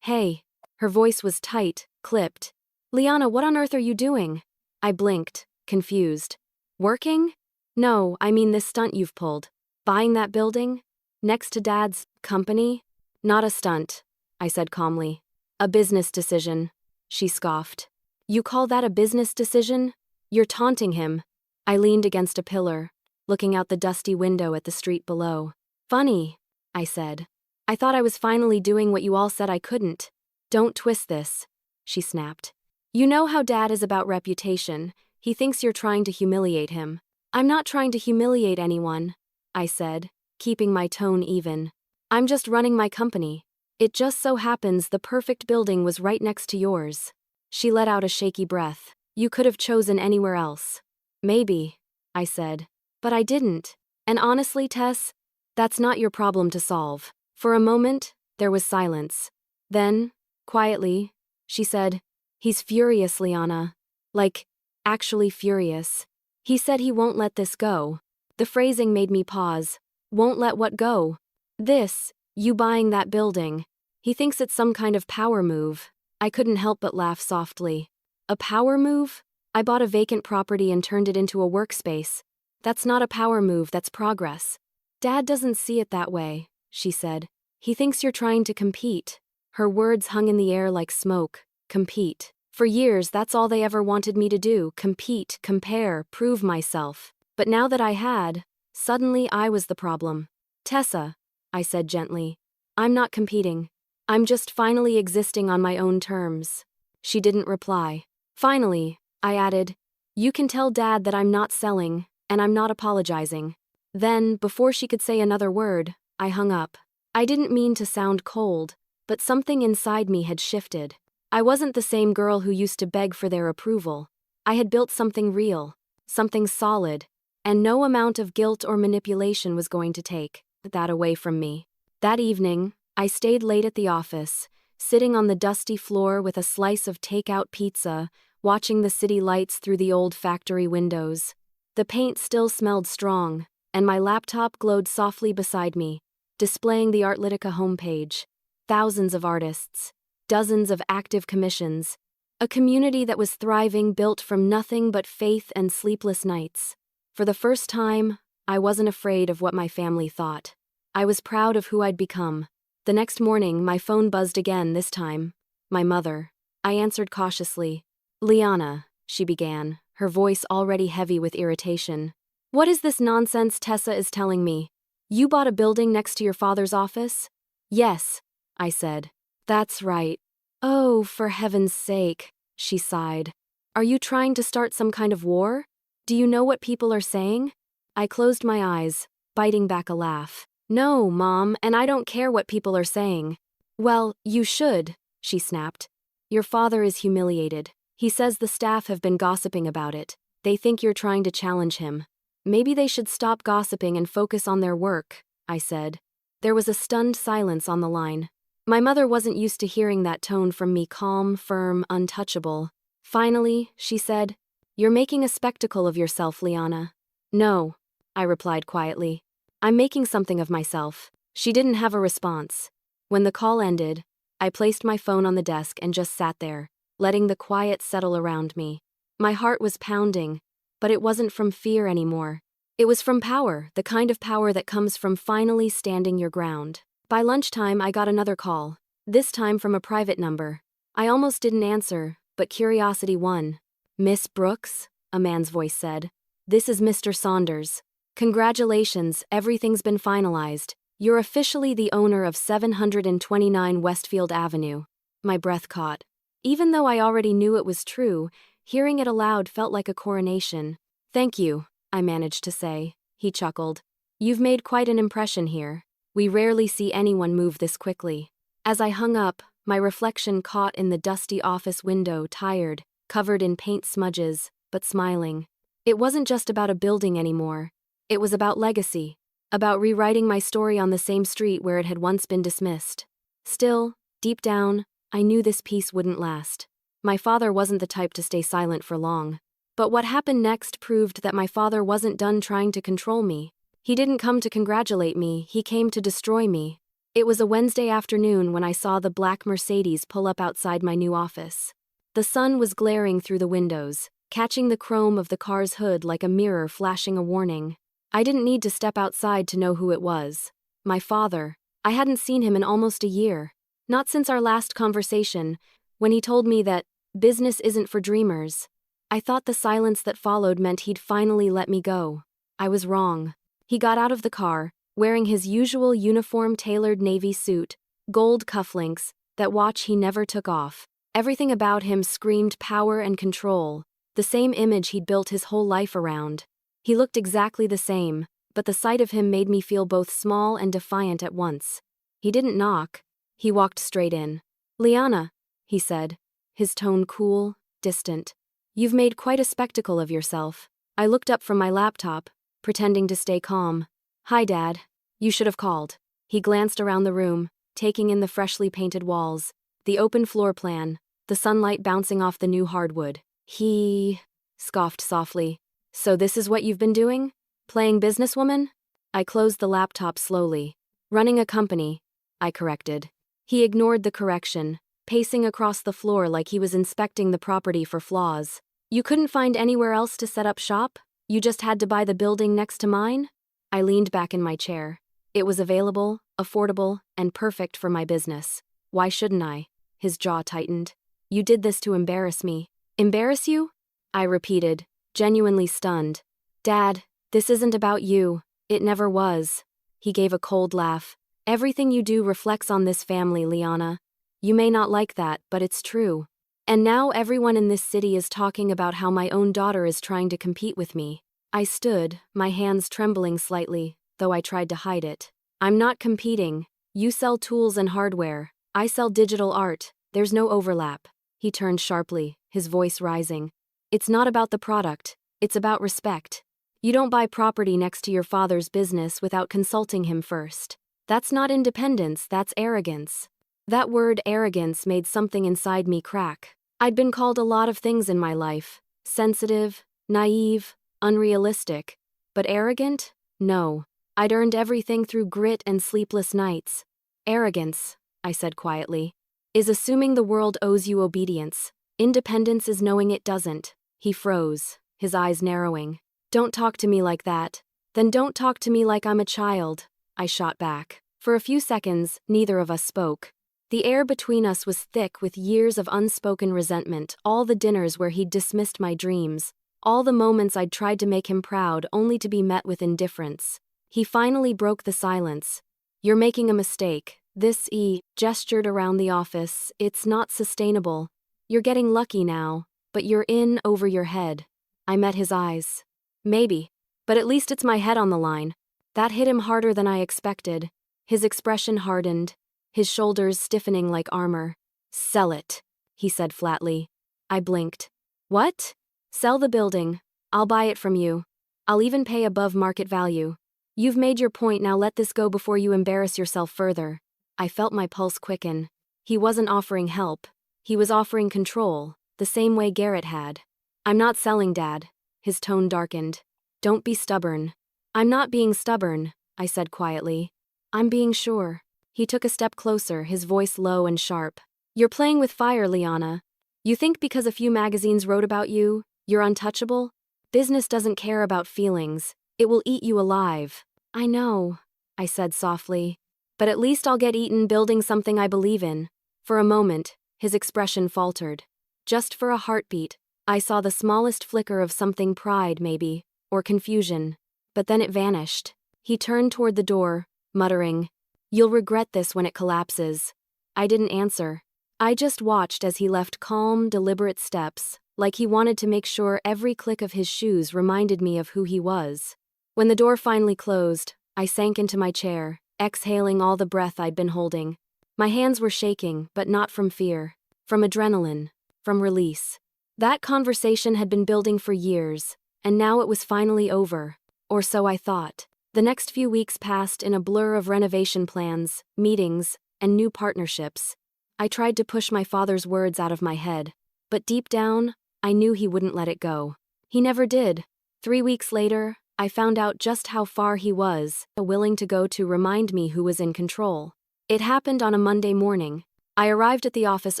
"Hey." Her voice was tight, clipped. "Liana, what on earth are you doing?" I blinked, confused. "Working? No, I mean this stunt you've pulled. Buying that building? Next to Dad's company?" "Not a stunt," I said calmly. "A business decision." She scoffed. "You call that a business decision? You're taunting him." I leaned against a pillar, looking out the dusty window at the street below. "Funny," I said. "I thought I was finally doing what you all said I couldn't." "Don't twist this," she snapped. "You know how Dad is about reputation. He thinks you're trying to humiliate him." "I'm not trying to humiliate anyone," I said, keeping my tone even. "I'm just running my company. It just so happens the perfect building was right next to yours." She let out a shaky breath. "You could have chosen anywhere else." "Maybe," I said. "But I didn't. And honestly, Tess, that's not your problem to solve." For a moment, there was silence. Then, quietly, she said, "He's furious, Liana. Like, actually furious. He said he won't let this go." The phrasing made me pause. "Won't let what go?" "This, you buying that building. He thinks it's some kind of power move." I couldn't help but laugh softly. "A power move? I bought a vacant property and turned it into a workspace. That's not a power move, that's progress." "Dad doesn't see it that way," she said. "He thinks you're trying to compete." Her words hung in the air like smoke. Compete. For years, that's all they ever wanted me to do: compete, compare, prove myself. But now that I had, suddenly I was the problem. "Tessa," I said gently, "I'm not competing. I'm just finally existing on my own terms." She didn't reply. "Finally," I added, "you can tell Dad that I'm not selling, and I'm not apologizing." Then, before she could say another word, I hung up. I didn't mean to sound cold, but something inside me had shifted. I wasn't the same girl who used to beg for their approval. I had built something real, something solid, and no amount of guilt or manipulation was going to take that away from me. That evening, I stayed late at the office, sitting on the dusty floor with a slice of takeout pizza, watching the city lights through the old factory windows. The paint still smelled strong, and my laptop glowed softly beside me, displaying the Artlytica homepage. Thousands of artists, dozens of active commissions, a community that was thriving, built from nothing but faith and sleepless nights. For the first time, I wasn't afraid of what my family thought. I was proud of who I'd become. The next morning, my phone buzzed again, this time. My mother. I answered cautiously. "Liana," she began, her voice already heavy with irritation. "What is this nonsense Tessa is telling me? You bought a building next to your father's office?" "Yes," I said. "That's right." "Oh, for heaven's sake," she sighed. "Are you trying to start some kind of war? Do you know what people are saying?" I closed my eyes, biting back a laugh. "No, Mom, and I don't care what people are saying." "Well, you should," she snapped. "Your father is humiliated. He says the staff have been gossiping about it. They think you're trying to challenge him." "Maybe they should stop gossiping and focus on their work," I said. There was a stunned silence on the line. My mother wasn't used to hearing that tone from me, calm, firm, untouchable. Finally, she said, "You're making a spectacle of yourself, Liana." "No," I replied quietly. "I'm making something of myself." She didn't have a response. When the call ended, I placed my phone on the desk and just sat there, letting the quiet settle around me. My heart was pounding, but it wasn't from fear anymore. It was from power, the kind of power that comes from finally standing your ground. By lunchtime, I got another call, this time from a private number. I almost didn't answer, but curiosity won. "Miss Brooks?" a man's voice said. "This is Mr. Saunders. Congratulations, everything's been finalized. You're officially the owner of 729 Westfield Avenue." My breath caught. Even though I already knew it was true, hearing it aloud felt like a coronation. "Thank you," I managed to say. He chuckled. "You've made quite an impression here. We rarely see anyone move this quickly." As I hung up, my reflection caught in the dusty office window, tired, covered in paint smudges, but smiling. It wasn't just about a building anymore. It was about legacy, about rewriting my story on the same street where it had once been dismissed. Still, deep down, I knew this peace wouldn't last. My father wasn't the type to stay silent for long. But what happened next proved that my father wasn't done trying to control me. He didn't come to congratulate me, he came to destroy me. It was a Wednesday afternoon when I saw the black Mercedes pull up outside my new office. The sun was glaring through the windows, catching the chrome of the car's hood like a mirror flashing a warning. I didn't need to step outside to know who it was. My father. I hadn't seen him in almost a year. Not since our last conversation, when he told me that business isn't for dreamers. I thought the silence that followed meant he'd finally let me go. I was wrong. He got out of the car, wearing his usual uniform-tailored navy suit, gold cufflinks, that watch he never took off. Everything about him screamed power and control, the same image he'd built his whole life around. He looked exactly the same, but the sight of him made me feel both small and defiant at once. He didn't knock. He walked straight in. "Liana," he said, his tone cool, distant. "You've made quite a spectacle of yourself." I looked up from my laptop, pretending to stay calm. "Hi, Dad. You should have called." He glanced around the room, taking in the freshly painted walls, the open floor plan, the sunlight bouncing off the new hardwood. He scoffed softly. "So this is what you've been doing? Playing businesswoman?" I closed the laptop slowly. "Running a company," I corrected. He ignored the correction, pacing across the floor like he was inspecting the property for flaws. "You couldn't find anywhere else to set up shop? You just had to buy the building next to mine?" I leaned back in my chair. It was available, affordable, and perfect for my business. "Why shouldn't I?" His jaw tightened. "You did this to embarrass me." "Embarrass you?" I repeated, genuinely stunned. "Dad, this isn't about you. It never was." He gave a cold laugh. "Everything you do reflects on this family, Liana. You may not like that, but it's true. And now everyone in this city is talking about how my own daughter is trying to compete with me." I stood, my hands trembling slightly, though I tried to hide it. "I'm not competing. You sell tools and hardware. I sell digital art. There's no overlap." He turned sharply, his voice rising. "It's not about the product. It's about respect. You don't buy property next to your father's business without consulting him first. That's not independence, that's arrogance." That word arrogance made something inside me crack. I'd been called a lot of things in my life. Sensitive, naive, unrealistic. But arrogant? No. I'd earned everything through grit and sleepless nights. "Arrogance," I said quietly, "is assuming the world owes you obedience. Independence is knowing it doesn't." He froze, his eyes narrowing. "Don't talk to me like that." "Then don't talk to me like I'm a child," I shot back. For a few seconds, neither of us spoke. The air between us was thick with years of unspoken resentment, all the dinners where he'd dismissed my dreams, all the moments I'd tried to make him proud only to be met with indifference. He finally broke the silence. "You're making a mistake. This gestured around the office. "It's not sustainable. You're getting lucky now, but you're in over your head." I met his eyes. "Maybe, but at least it's my head on the line." That hit him harder than I expected. His expression hardened, his shoulders stiffening like armor. "Sell it," he said flatly. I blinked. "What?" "Sell the building. I'll buy it from you. I'll even pay above market value. You've made your point, now let this go before you embarrass yourself further." I felt my pulse quicken. He wasn't offering help. He was offering control, the same way Garrett had. "I'm not selling, Dad." His tone darkened. "Don't be stubborn." "I'm not being stubborn," I said quietly. "I'm being sure." He took a step closer, his voice low and sharp. "You're playing with fire, Liana. You think because a few magazines wrote about you, you're untouchable? Business doesn't care about feelings. It will eat you alive. I know, I said softly. But at least I'll get eaten building something I believe in. For a moment, his expression faltered. Just for a heartbeat, I saw the smallest flicker of something, pride maybe, or confusion. But then it vanished. He turned toward the door, muttering, "You'll regret this when it collapses." I didn't answer. I just watched as he left calm, deliberate steps, like he wanted to make sure every click of his shoes reminded me of who he was. When the door finally closed, I sank into my chair, exhaling all the breath I'd been holding. My hands were shaking, but not from fear. From adrenaline. From release. That conversation had been building for years, and now it was finally over. Or so I thought. The next few weeks passed in a blur of renovation plans, meetings, and new partnerships. I tried to push my father's words out of my head, but deep down, I knew he wouldn't let it go. He never did. 3 weeks later, I found out just how far he was willing to go to remind me who was in control. It happened on a Monday morning. I arrived at the office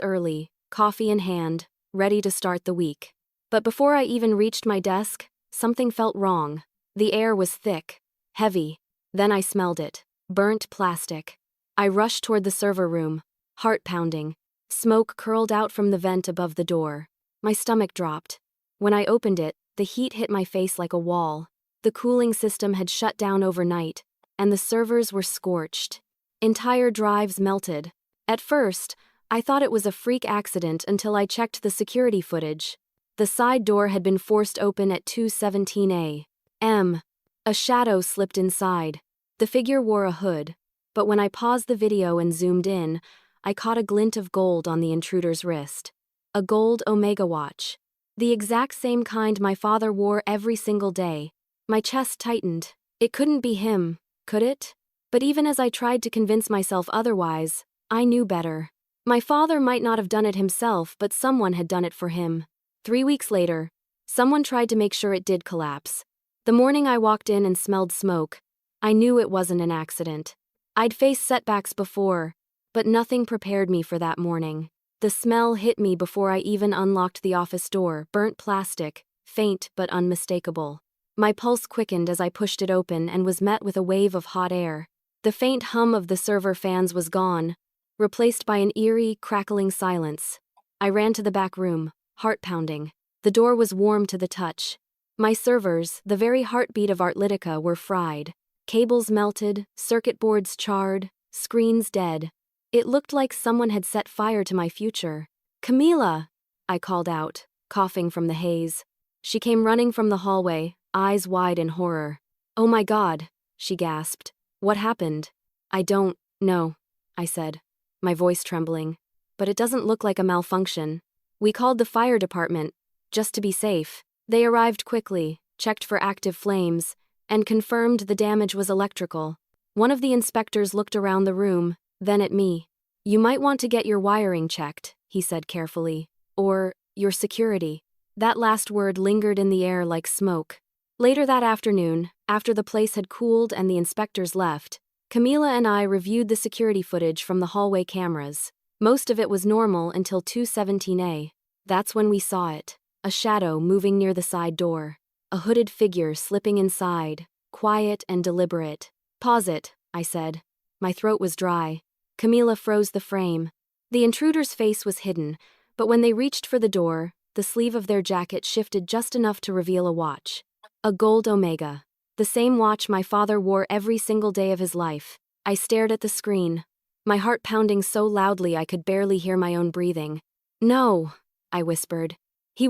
early, coffee in hand, ready to start the week. But before I even reached my desk, something felt wrong. The air was thick, heavy. Then I smelled it. Burnt plastic. I rushed toward the server room, heart pounding. Smoke curled out from the vent above the door. My stomach dropped. When I opened it, the heat hit my face like a wall. The cooling system had shut down overnight, and the servers were scorched. Entire drives melted. At first, I thought it was a freak accident until I checked the security footage. The side door had been forced open at 2:17 a.m. A shadow slipped inside. The figure wore a hood, but when I paused the video and zoomed in, I caught a glint of gold on the intruder's wrist. A gold Omega watch. The exact same kind my father wore every single day. My chest tightened. It couldn't be him, could it? But even as I tried to convince myself otherwise, I knew better. My father might not have done it himself, but someone had done it for him. 3 weeks later, someone tried to make sure it did collapse. The morning I walked in and smelled smoke, I knew it wasn't an accident. I'd faced setbacks before, but nothing prepared me for that morning. The smell hit me before I even unlocked the office door, burnt plastic, faint but unmistakable. My pulse quickened as I pushed it open and was met with a wave of hot air. The faint hum of the server fans was gone, replaced by an eerie, crackling silence. I ran to the back room, heart pounding. The door was warm to the touch. My servers, the very heartbeat of Artlytica, were fried. Cables melted, circuit boards charred, screens dead. It looked like someone had set fire to my future. "Camila!" I called out, coughing from the haze. She came running from the hallway, eyes wide in horror. "Oh my God," she gasped. "What happened?" "I don't know," I said, my voice trembling. "But it doesn't look like a malfunction. We called the fire department, just to be safe. They arrived quickly, checked for active flames, and confirmed the damage was electrical." One of the inspectors looked around the room, then at me. "You might want to get your wiring checked," he said carefully. "Or your security." That last word lingered in the air like smoke. Later that afternoon, after the place had cooled and the inspectors left, Camila and I reviewed the security footage from the hallway cameras. Most of it was normal until 2:17 a.m. That's when we saw it. A shadow moving near the side door. A hooded figure slipping inside, quiet and deliberate. "Pause it," I said. My throat was dry. Camila froze the frame. The intruder's face was hidden, but when they reached for the door, the sleeve of their jacket shifted just enough to reveal a watch. A gold Omega. The same watch my father wore every single day of his life. I stared at the screen, my heart pounding so loudly I could barely hear my own breathing. "No," I whispered. He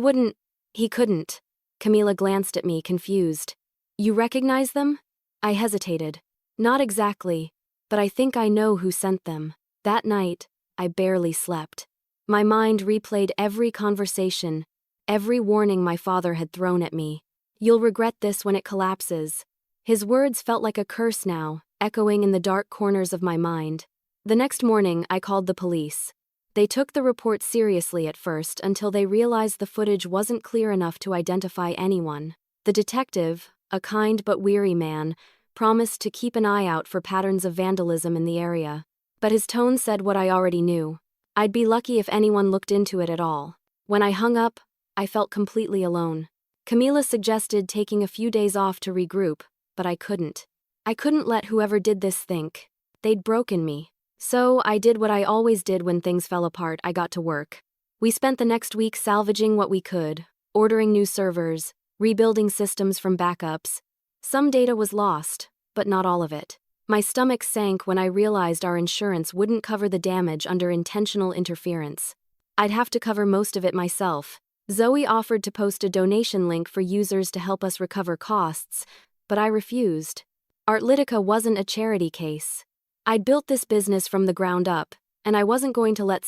couldn't." Camila glanced at me, confused. "You recognize them?" I hesitated. "Not exactly, but I think I know who sent them." That night, I barely slept. My mind replayed every conversation, every warning my father had thrown at me. "You'll regret this when it collapses." His words felt like a curse now, echoing in the dark corners of my mind. The next morning, I called the police. They took the report seriously at first until they realized the footage wasn't clear enough to identify anyone. The detective, a kind but weary man, promised to keep an eye out for patterns of vandalism in the area. But his tone said what I already knew. I'd be lucky if anyone looked into it at all. When I hung up, I felt completely alone. Camila suggested taking a few days off to regroup, but I couldn't. I couldn't let whoever did this think they'd broken me. So I did what I always did when things fell apart. I got to work. We spent the next week salvaging what we could, ordering new servers, rebuilding systems from backups. Some data was lost, but not all of it. My stomach sank when I realized our insurance wouldn't cover the damage under intentional interference. I'd have to cover most of it myself. Zoe offered to post a donation link for users to help us recover costs, but I refused. Artlytica wasn't a charity case. I'd built this business from the ground up, and I wasn't going to let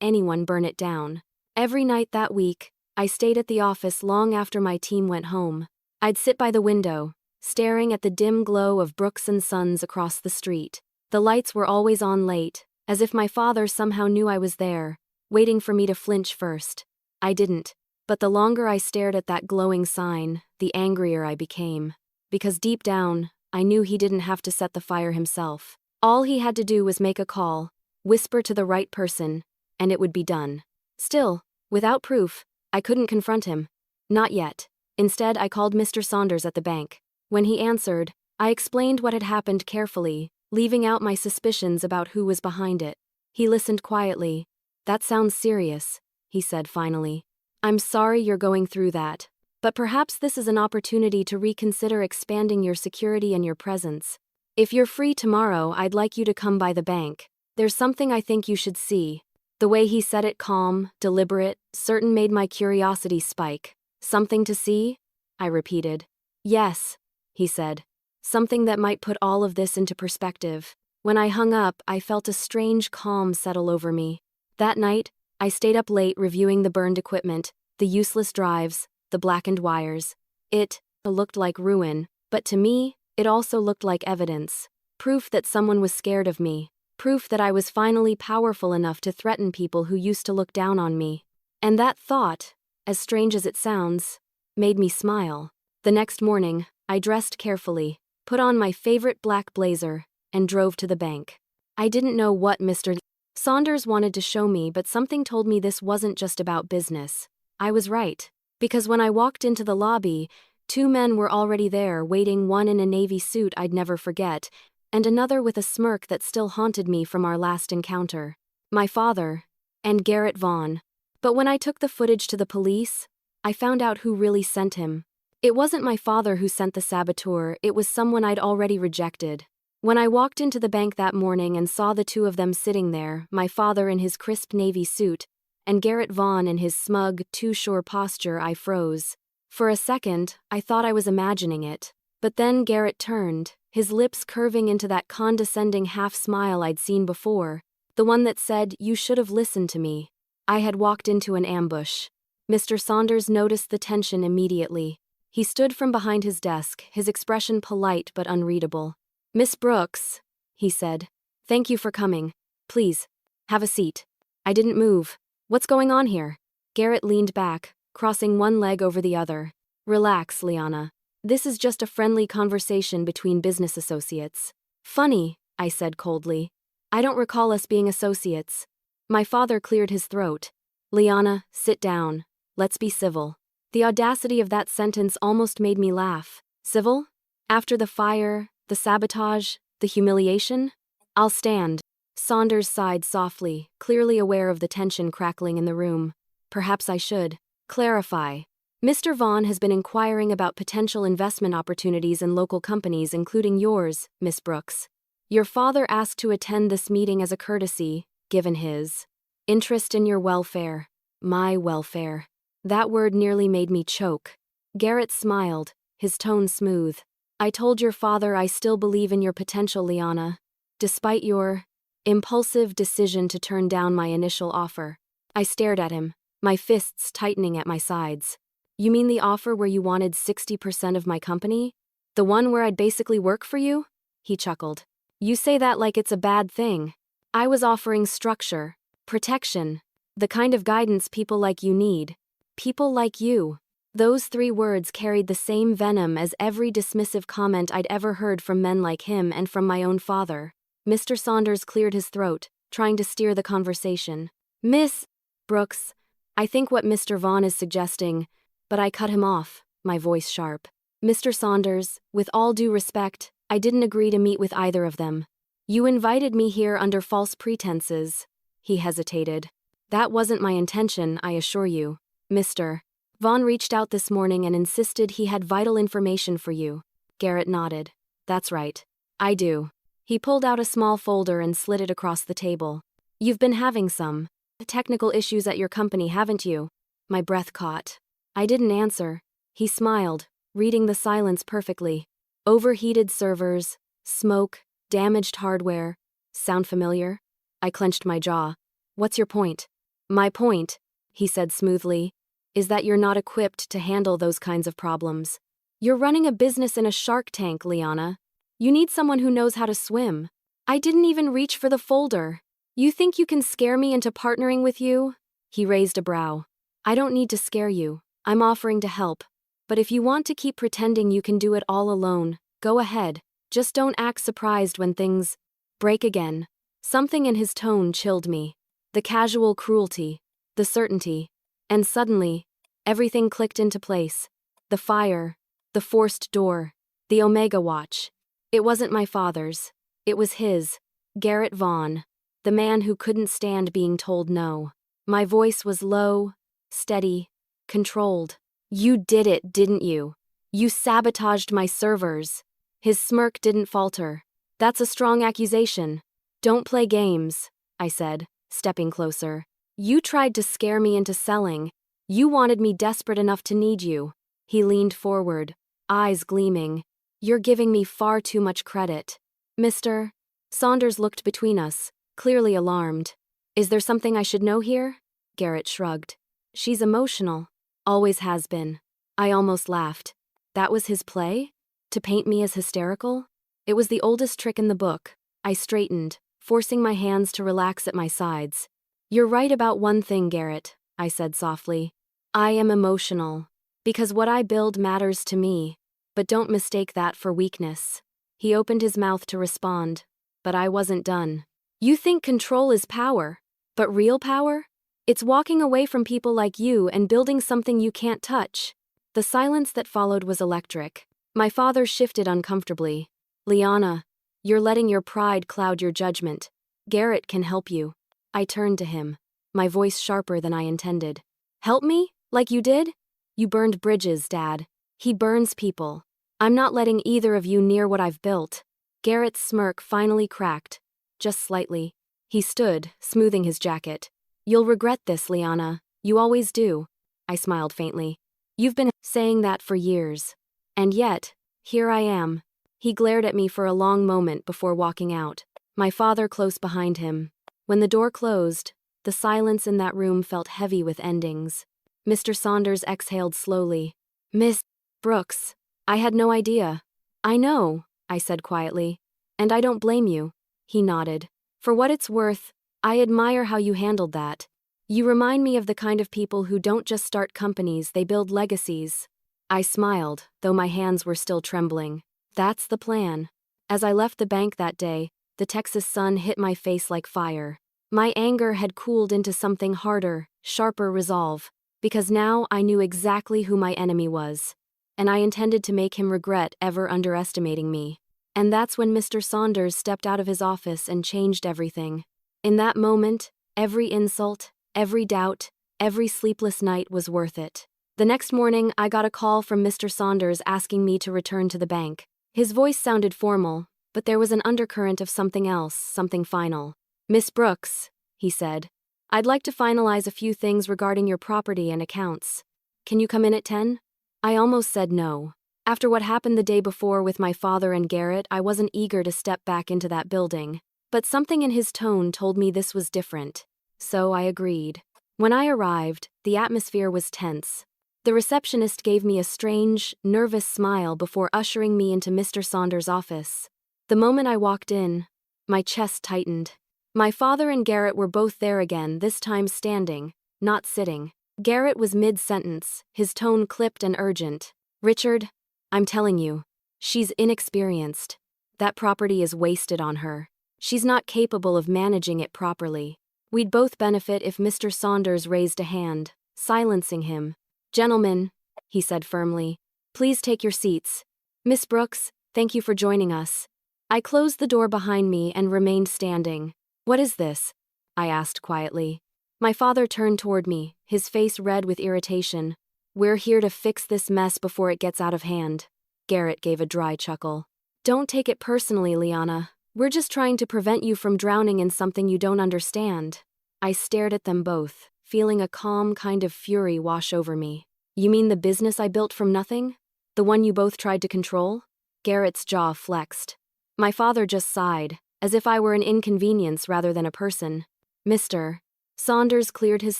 anyone burn it down. Every night that week, I stayed at the office long after my team went home. I'd sit by the window, staring at the dim glow of Brooks and Sons across the street. The lights were always on late, as if my father somehow knew I was there, waiting for me to flinch first. I didn't, but the longer I stared at that glowing sign, the angrier I became. Because deep down, I knew he didn't have to set the fire himself. All he had to do was make a call, whisper to the right person, and it would be done. Still, without proof, I couldn't confront him. Not yet. Instead, I called Mr. Saunders at the bank. When he answered, I explained what had happened carefully, leaving out my suspicions about who was behind it. He listened quietly. "That sounds serious," he said finally. "I'm sorry you're going through that, but perhaps this is an opportunity to reconsider expanding your security and your presence. If you're free tomorrow, I'd like you to come by the bank. There's something I think you should see." The way he said it, calm, deliberate, certain, made my curiosity spike. "Something to see?" I repeated. "Yes," he said. "Something that might put all of this into perspective." When I hung up, I felt a strange calm settle over me. That night, I stayed up late reviewing the burned equipment, the useless drives, the blackened wires. It looked like ruin, but to me, it also looked like evidence. Proof that someone was scared of me. Proof that I was finally powerful enough to threaten people who used to look down on me. And that thought, as strange as it sounds, made me smile. The next morning, I dressed carefully, put on my favorite black blazer, and drove to the bank. I didn't know what Mr. Saunders wanted to show me, but something told me this wasn't just about business. I was right, because when I walked into the lobby, 2 men were already there waiting, one in a navy suit I'd never forget, and another with a smirk that still haunted me from our last encounter. My father, and Garrett Vaughn. But when I took the footage to the police, I found out who really sent him. It wasn't my father who sent the saboteur, it was someone I'd already rejected. When I walked into the bank that morning and saw the 2 of them sitting there, my father in his crisp navy suit, and Garrett Vaughn in his smug, too sure posture, I froze. For a second, I thought I was imagining it. But then Garrett turned, his lips curving into that condescending half-smile I'd seen before, the one that said, "You should have listened to me." I had walked into an ambush. Mr. Saunders noticed the tension immediately. He stood from behind his desk, his expression polite but unreadable. "Miss Brooks," he said. "Thank you for coming. Please, have a seat." I didn't move. "What's going on here?" Garrett leaned back, crossing one leg over the other. "Relax, Liana. This is just a friendly conversation between business associates." "Funny," I said coldly. "I don't recall us being associates." My father cleared his throat. "Liana, sit down. Let's be civil." The audacity of that sentence almost made me laugh. Civil? After the fire, the sabotage, the humiliation? "I'll stand." Saunders sighed softly, clearly aware of the tension crackling in the room. "Perhaps I should clarify. Mr. Vaughn has been inquiring about potential investment opportunities in local companies, including yours, Miss Brooks. Your father asked to attend this meeting as a courtesy, given his interest in your welfare." My welfare. That word nearly made me choke. Garrett smiled, his tone smooth. "I told your father I still believe in your potential, Liana, despite your impulsive decision to turn down my initial offer." I stared at him, my fists tightening at my sides. "You mean the offer where you wanted 60% of my company? The one where I'd basically work for you?" He chuckled. "You say that like it's a bad thing. I was offering structure, protection, the kind of guidance people like you need. People like you." Those 3 words carried the same venom as every dismissive comment I'd ever heard from men like him and from my own father. Mr. Saunders cleared his throat, trying to steer the conversation. "Miss Brooks, I think what Mr. Vaughn is suggesting," but I cut him off, my voice sharp. Mr. Saunders, with all due respect, I didn't agree to meet with either of them. You invited me here under false pretenses. He hesitated. That wasn't my intention, I assure you. Mr. Vaughn reached out this morning and insisted he had vital information for you. Garrett nodded. That's right. I do. He pulled out a small folder and slid it across the table. You've been having some technical issues at your company, haven't you? My breath caught. I didn't answer. He smiled, reading the silence perfectly. Overheated servers, smoke, damaged hardware. Sound familiar? I clenched my jaw. What's your point? My point, he said smoothly, is that you're not equipped to handle those kinds of problems. You're running a business in a shark tank, Liana. You need someone who knows how to swim. I didn't even reach for the folder. You think you can scare me into partnering with you? He raised a brow. I don't need to scare you. I'm offering to help. But if you want to keep pretending you can do it all alone, go ahead. Just don't act surprised when things break again. Something in his tone chilled me. The casual cruelty, the certainty. And suddenly, everything clicked into place. The fire, the forced door, the Omega watch. It wasn't my father's. It was his. Garrett Vaughn. The man who couldn't stand being told no. My voice was low, steady, controlled. You did it, didn't you? You sabotaged my servers. His smirk didn't falter. That's a strong accusation. Don't play games, I said, stepping closer. You tried to scare me into selling. You wanted me desperate enough to need you. He leaned forward, eyes gleaming. You're giving me far too much credit. Mr. Saunders looked between us, clearly alarmed. Is there something I should know here? Garrett shrugged. She's emotional. Always has been. I almost laughed. That was his play? To paint me as hysterical? It was the oldest trick in the book. I straightened, forcing my hands to relax at my sides. You're right about one thing, Garrett, I said softly. I am emotional. Because what I build matters to me. But don't mistake that for weakness. He opened his mouth to respond, but I wasn't done. You think control is power, but real power? It's walking away from people like you and building something you can't touch. The silence that followed was electric. My father shifted uncomfortably. Liana, you're letting your pride cloud your judgment. Garrett can help you. I turned to him, my voice sharper than I intended. Help me? Like you did? You burned bridges, Dad. He burns people. I'm not letting either of you near what I've built. Garrett's smirk finally cracked, just slightly. He stood, smoothing his jacket. You'll regret this, Liana. You always do. I smiled faintly. You've been saying that for years. And yet, here I am. He glared at me for a long moment before walking out, my father close behind him. When the door closed, the silence in that room felt heavy with endings. Mr. Saunders exhaled slowly. Miss Brooks, I had no idea. I know, I said quietly. And I don't blame you. He nodded. For what it's worth, I admire how you handled that. You remind me of the kind of people who don't just start companies, they build legacies. I smiled, though my hands were still trembling. That's the plan. As I left the bank that day, the Texas sun hit my face like fire. My anger had cooled into something harder, sharper resolve, because now I knew exactly who my enemy was. And I intended to make him regret ever underestimating me. And that's when Mr. Saunders stepped out of his office and changed everything. In that moment, every insult, every doubt, every sleepless night was worth it. The next morning, I got a call from Mr. Saunders asking me to return to the bank. His voice sounded formal, but there was an undercurrent of something else, something final. Miss Brooks, he said, I'd like to finalize a few things regarding your property and accounts. Can you come in at 10? I almost said no. After what happened the day before with my father and Garrett, I wasn't eager to step back into that building. But something in his tone told me this was different. So I agreed. When I arrived, the atmosphere was tense. The receptionist gave me a strange, nervous smile before ushering me into Mr. Saunders' office. The moment I walked in, my chest tightened. My father and Garrett were both there again, this time standing, not sitting. Garrett was mid-sentence, his tone clipped and urgent. Richard, I'm telling you, she's inexperienced. That property is wasted on her. She's not capable of managing it properly. We'd both benefit if Mr. Saunders raised a hand, silencing him. Gentlemen, he said firmly, Please take your seats. Miss Brooks, thank you for joining us. I closed the door behind me and remained standing. What is this? I asked quietly. My father turned toward me, his face red with irritation. We're here to fix this mess before it gets out of hand. Garrett gave a dry chuckle. Don't take it personally, Liana. We're just trying to prevent you from drowning in something you don't understand. I stared at them both, feeling a calm kind of fury wash over me. You mean the business I built from nothing? The one you both tried to control? Garrett's jaw flexed. My father just sighed, as if I were an inconvenience rather than a person. Mr. Saunders cleared his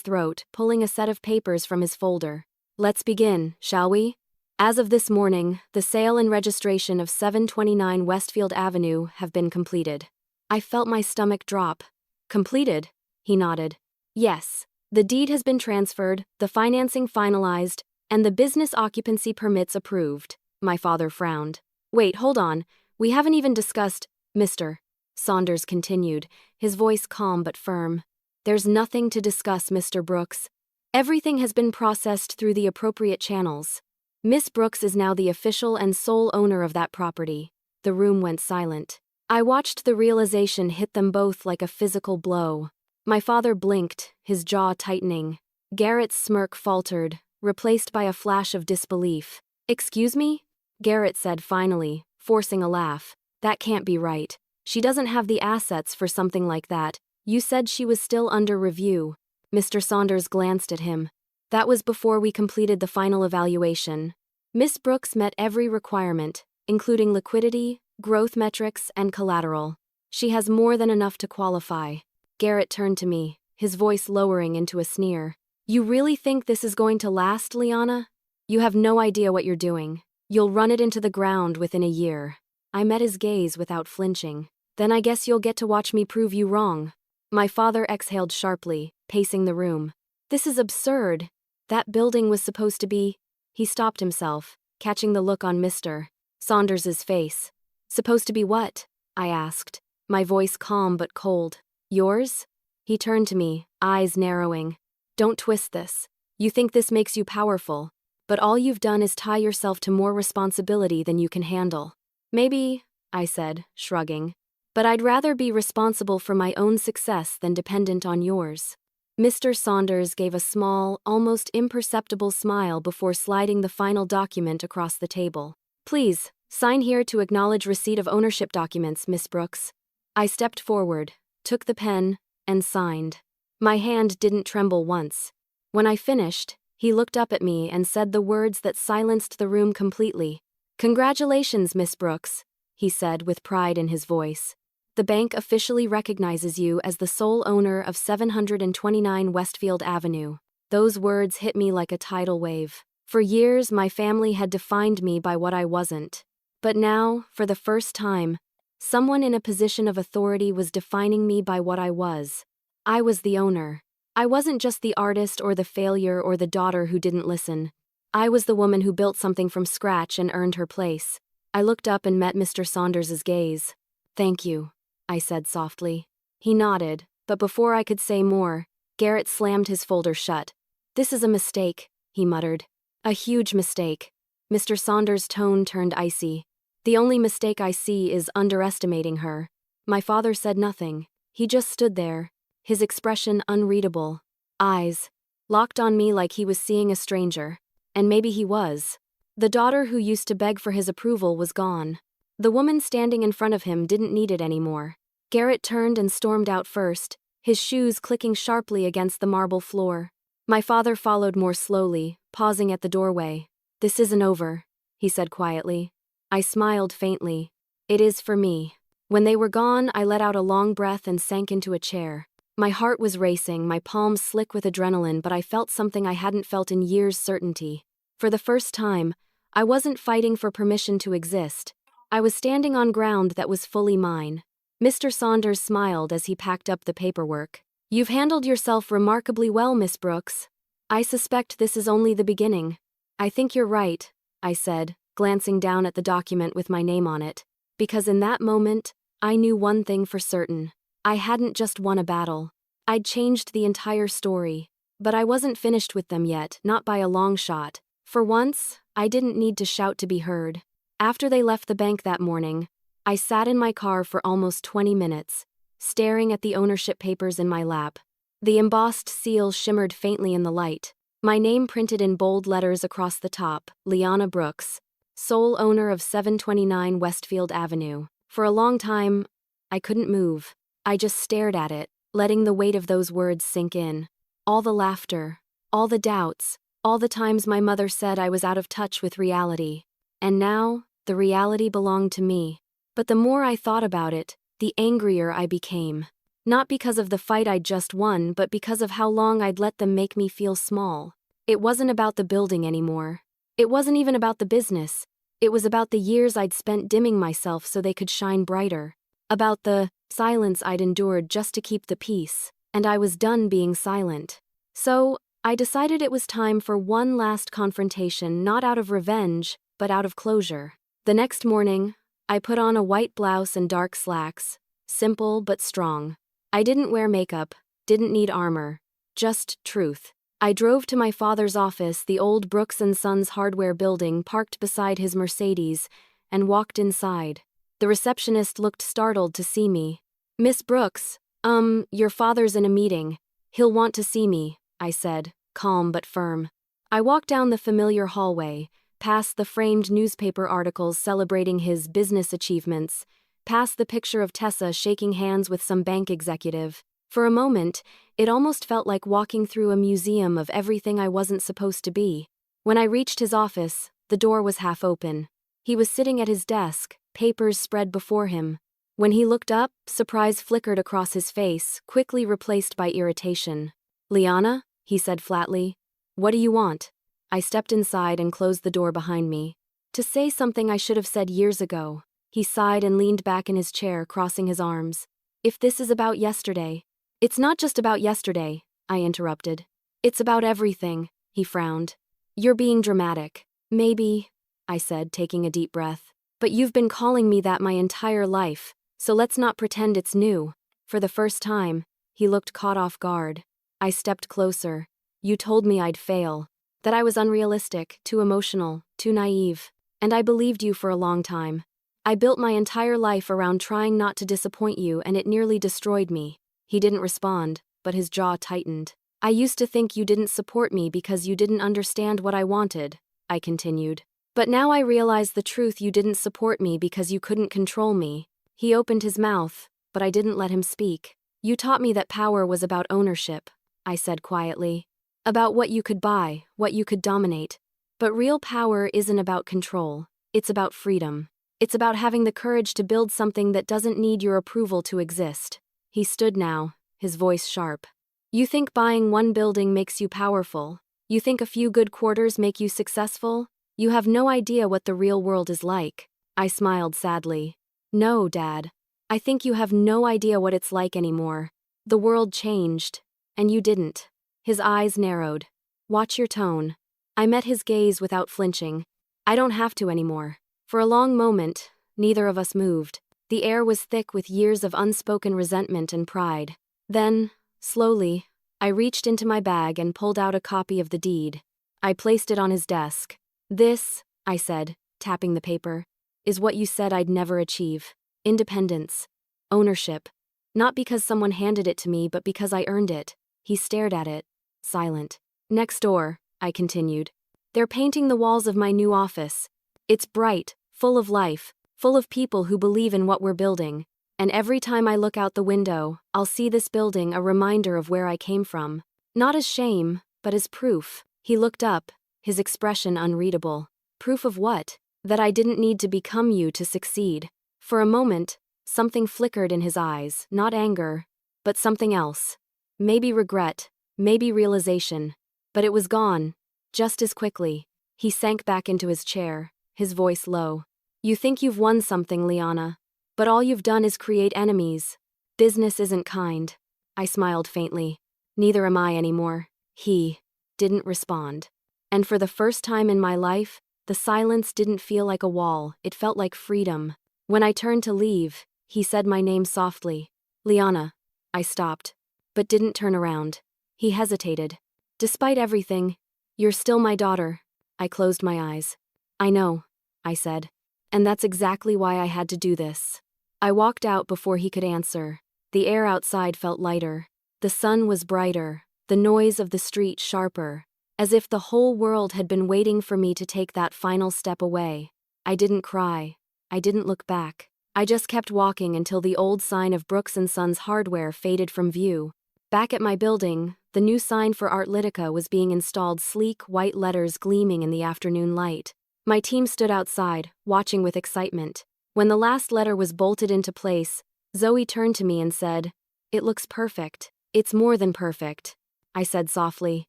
throat, pulling a set of papers from his folder. Let's begin, shall we? As of this morning, the sale and registration of 729 Westfield Avenue have been completed. I felt my stomach drop. Completed? He nodded. Yes. The deed has been transferred, the financing finalized, and the business occupancy permits approved. My father frowned. Wait, hold on. We haven't even discussed, Mr. Saunders continued, his voice calm but firm. There's nothing to discuss, Mr. Brooks. Everything has been processed through the appropriate channels. Miss Brooks is now the official and sole owner of that property. The room went silent. I watched the realization hit them both like a physical blow. My father blinked, his jaw tightening. Garrett's smirk faltered, replaced by a flash of disbelief. Excuse me? Garrett said finally, forcing a laugh. That can't be right. She doesn't have the assets for something like that. You said she was still under review. Mr. Saunders glanced at him. That was before we completed the final evaluation. Miss Brooks met every requirement, including liquidity, growth metrics, and collateral. She has more than enough to qualify. Garrett turned to me, his voice lowering into a sneer. You really think this is going to last, Liana? You have no idea what you're doing. You'll run it into the ground within a year. I met his gaze without flinching. Then I guess you'll get to watch me prove you wrong. My father exhaled sharply, pacing the room. This is absurd. That building was supposed to be… He stopped himself, catching the look on Mr. Saunders's face. Supposed to be what? I asked, my voice calm but cold. Yours? He turned to me, eyes narrowing. Don't twist this. You think this makes you powerful, but all you've done is tie yourself to more responsibility than you can handle. Maybe, I said, shrugging. But I'd rather be responsible for my own success than dependent on yours. Mr. Saunders gave a small, almost imperceptible smile before sliding the final document across the table. Please, sign here to acknowledge receipt of ownership documents, Miss Brooks. I stepped forward, took the pen, and signed. My hand didn't tremble once. When I finished, he looked up at me and said the words that silenced the room completely. Congratulations, Miss Brooks, he said with pride in his voice. The bank officially recognizes you as the sole owner of 729 Westfield Avenue. Those words hit me like a tidal wave. For years, my family had defined me by what I wasn't. But now, for the first time, someone in a position of authority was defining me by what I was. I was the owner. I wasn't just the artist or the failure or the daughter who didn't listen. I was the woman who built something from scratch and earned her place. I looked up and met Mr. Saunders's gaze. Thank you, I said softly. He nodded, but before I could say more, Garrett slammed his folder shut. This is a mistake, he muttered. A huge mistake. Mr. Saunders' tone turned icy. The only mistake I see is underestimating her. My father said nothing. He just stood there, his expression unreadable. Eyes locked on me like he was seeing a stranger. And maybe he was. The daughter who used to beg for his approval was gone. The woman standing in front of him didn't need it anymore. Garrett turned and stormed out first, his shoes clicking sharply against the marble floor. My father followed more slowly, pausing at the doorway. This isn't over, he said quietly. I smiled faintly. It is for me. When they were gone, I let out a long breath and sank into a chair. My heart was racing, my palms slick with adrenaline, but I felt something I hadn't felt in years: certainty. For the first time, I wasn't fighting for permission to exist. I was standing on ground that was fully mine. Mr. Saunders smiled as he packed up the paperwork. You've handled yourself remarkably well, Miss Brooks. I suspect this is only the beginning. I think you're right, I said, glancing down at the document with my name on it. Because in that moment, I knew one thing for certain. I hadn't just won a battle. I'd changed the entire story. But I wasn't finished with them yet, not by a long shot. For once, I didn't need to shout to be heard. After they left the bank that morning, I sat in my car for almost 20 minutes, staring at the ownership papers in my lap. The embossed seal shimmered faintly in the light. My name printed in bold letters across the top, Liana Brooks, sole owner of 729 Westfield Avenue. For a long time, I couldn't move. I just stared at it, letting the weight of those words sink in. All the laughter, all the doubts, all the times my mother said I was out of touch with reality. And now, the reality belonged to me. But the more I thought about it, the angrier I became. Not because of the fight I'd just won, but because of how long I'd let them make me feel small. It wasn't about the building anymore. It wasn't even about the business. It was about the years I'd spent dimming myself so they could shine brighter. About the silence I'd endured just to keep the peace. And I was done being silent. So, I decided it was time for one last confrontation, not out of revenge, but out of closure. The next morning, I put on a white blouse and dark slacks, simple but strong. I didn't wear makeup, didn't need armor, just truth. I drove to my father's office, the old Brooks & Sons hardware building parked beside his Mercedes, and walked inside. The receptionist looked startled to see me. "Miss Brooks, your father's in a meeting. He'll want to see me," I said, calm but firm. I walked down the familiar hallway, past the framed newspaper articles celebrating his business achievements, past the picture of Tessa shaking hands with some bank executive. For a moment, it almost felt like walking through a museum of everything I wasn't supposed to be. When I reached his office, the door was half open. He was sitting at his desk, papers spread before him. When he looked up, surprise flickered across his face, quickly replaced by irritation. "Liana?" he said flatly. "What do you want?" I stepped inside and closed the door behind me. To say something I should have said years ago. He sighed and leaned back in his chair, crossing his arms. "If this is about yesterday—" "It's not just about yesterday," I interrupted. "It's about everything," he frowned. "You're being dramatic." "Maybe," I said, taking a deep breath. "But you've been calling me that my entire life, so let's not pretend it's new." For the first time, he looked caught off guard. I stepped closer. "You told me I'd fail. That I was unrealistic, too emotional, too naive. And I believed you for a long time. I built my entire life around trying not to disappoint you, and it nearly destroyed me." He didn't respond, but his jaw tightened. "I used to think you didn't support me because you didn't understand what I wanted," I continued. "But now I realize the truth, you didn't support me because you couldn't control me." He opened his mouth, but I didn't let him speak. "You taught me that power was about ownership," I said quietly. "About what you could buy, what you could dominate. But real power isn't about control. It's about freedom. It's about having the courage to build something that doesn't need your approval to exist." He stood now, his voice sharp. "You think buying one building makes you powerful. You think a few good quarters make you successful. You have no idea what the real world is like." I smiled sadly. "No, Dad. I think you have no idea what it's like anymore. The world changed, and you didn't." His eyes narrowed. "Watch your tone." I met his gaze without flinching. "I don't have to anymore." For a long moment, neither of us moved. The air was thick with years of unspoken resentment and pride. Then, slowly, I reached into my bag and pulled out a copy of the deed. I placed it on his desk. "This," I said, tapping the paper, "is what you said I'd never achieve. Independence. Ownership. Not because someone handed it to me, but because I earned it." He stared at it, silent. "Next door," I continued. "They're painting the walls of my new office. It's bright, full of life, full of people who believe in what we're building. And every time I look out the window, I'll see this building, a reminder of where I came from. Not as shame, but as proof." He looked up, his expression unreadable. "Proof of what?" "That I didn't need to become you to succeed." For a moment, something flickered in his eyes, not anger, but something else. Maybe regret, maybe realization. But it was gone, just as quickly. He sank back into his chair, his voice low. "You think you've won something, Liana, but all you've done is create enemies. Business isn't kind." I smiled faintly. "Neither am I anymore." He didn't respond. And for the first time in my life, the silence didn't feel like a wall, it felt like freedom. When I turned to leave, he said my name softly. "Liana." I stopped, but didn't turn around. He hesitated. "Despite everything, you're still my daughter." I closed my eyes. I know, I said. And that's exactly why I had to do this. I walked out before he could answer. The air outside felt lighter. The sun was brighter, the noise of the street sharper, as if the whole world had been waiting for me to take that final step away. I didn't cry. I didn't look back. I just kept walking until the old sign of Brooks & Sons Hardware faded from view. Back at my building, the new sign for Artlytica was being installed, sleek white letters gleaming in the afternoon light. My team stood outside, watching with excitement. When the last letter was bolted into place, Zoe turned to me and said, "It looks perfect." "It's more than perfect," I said softly.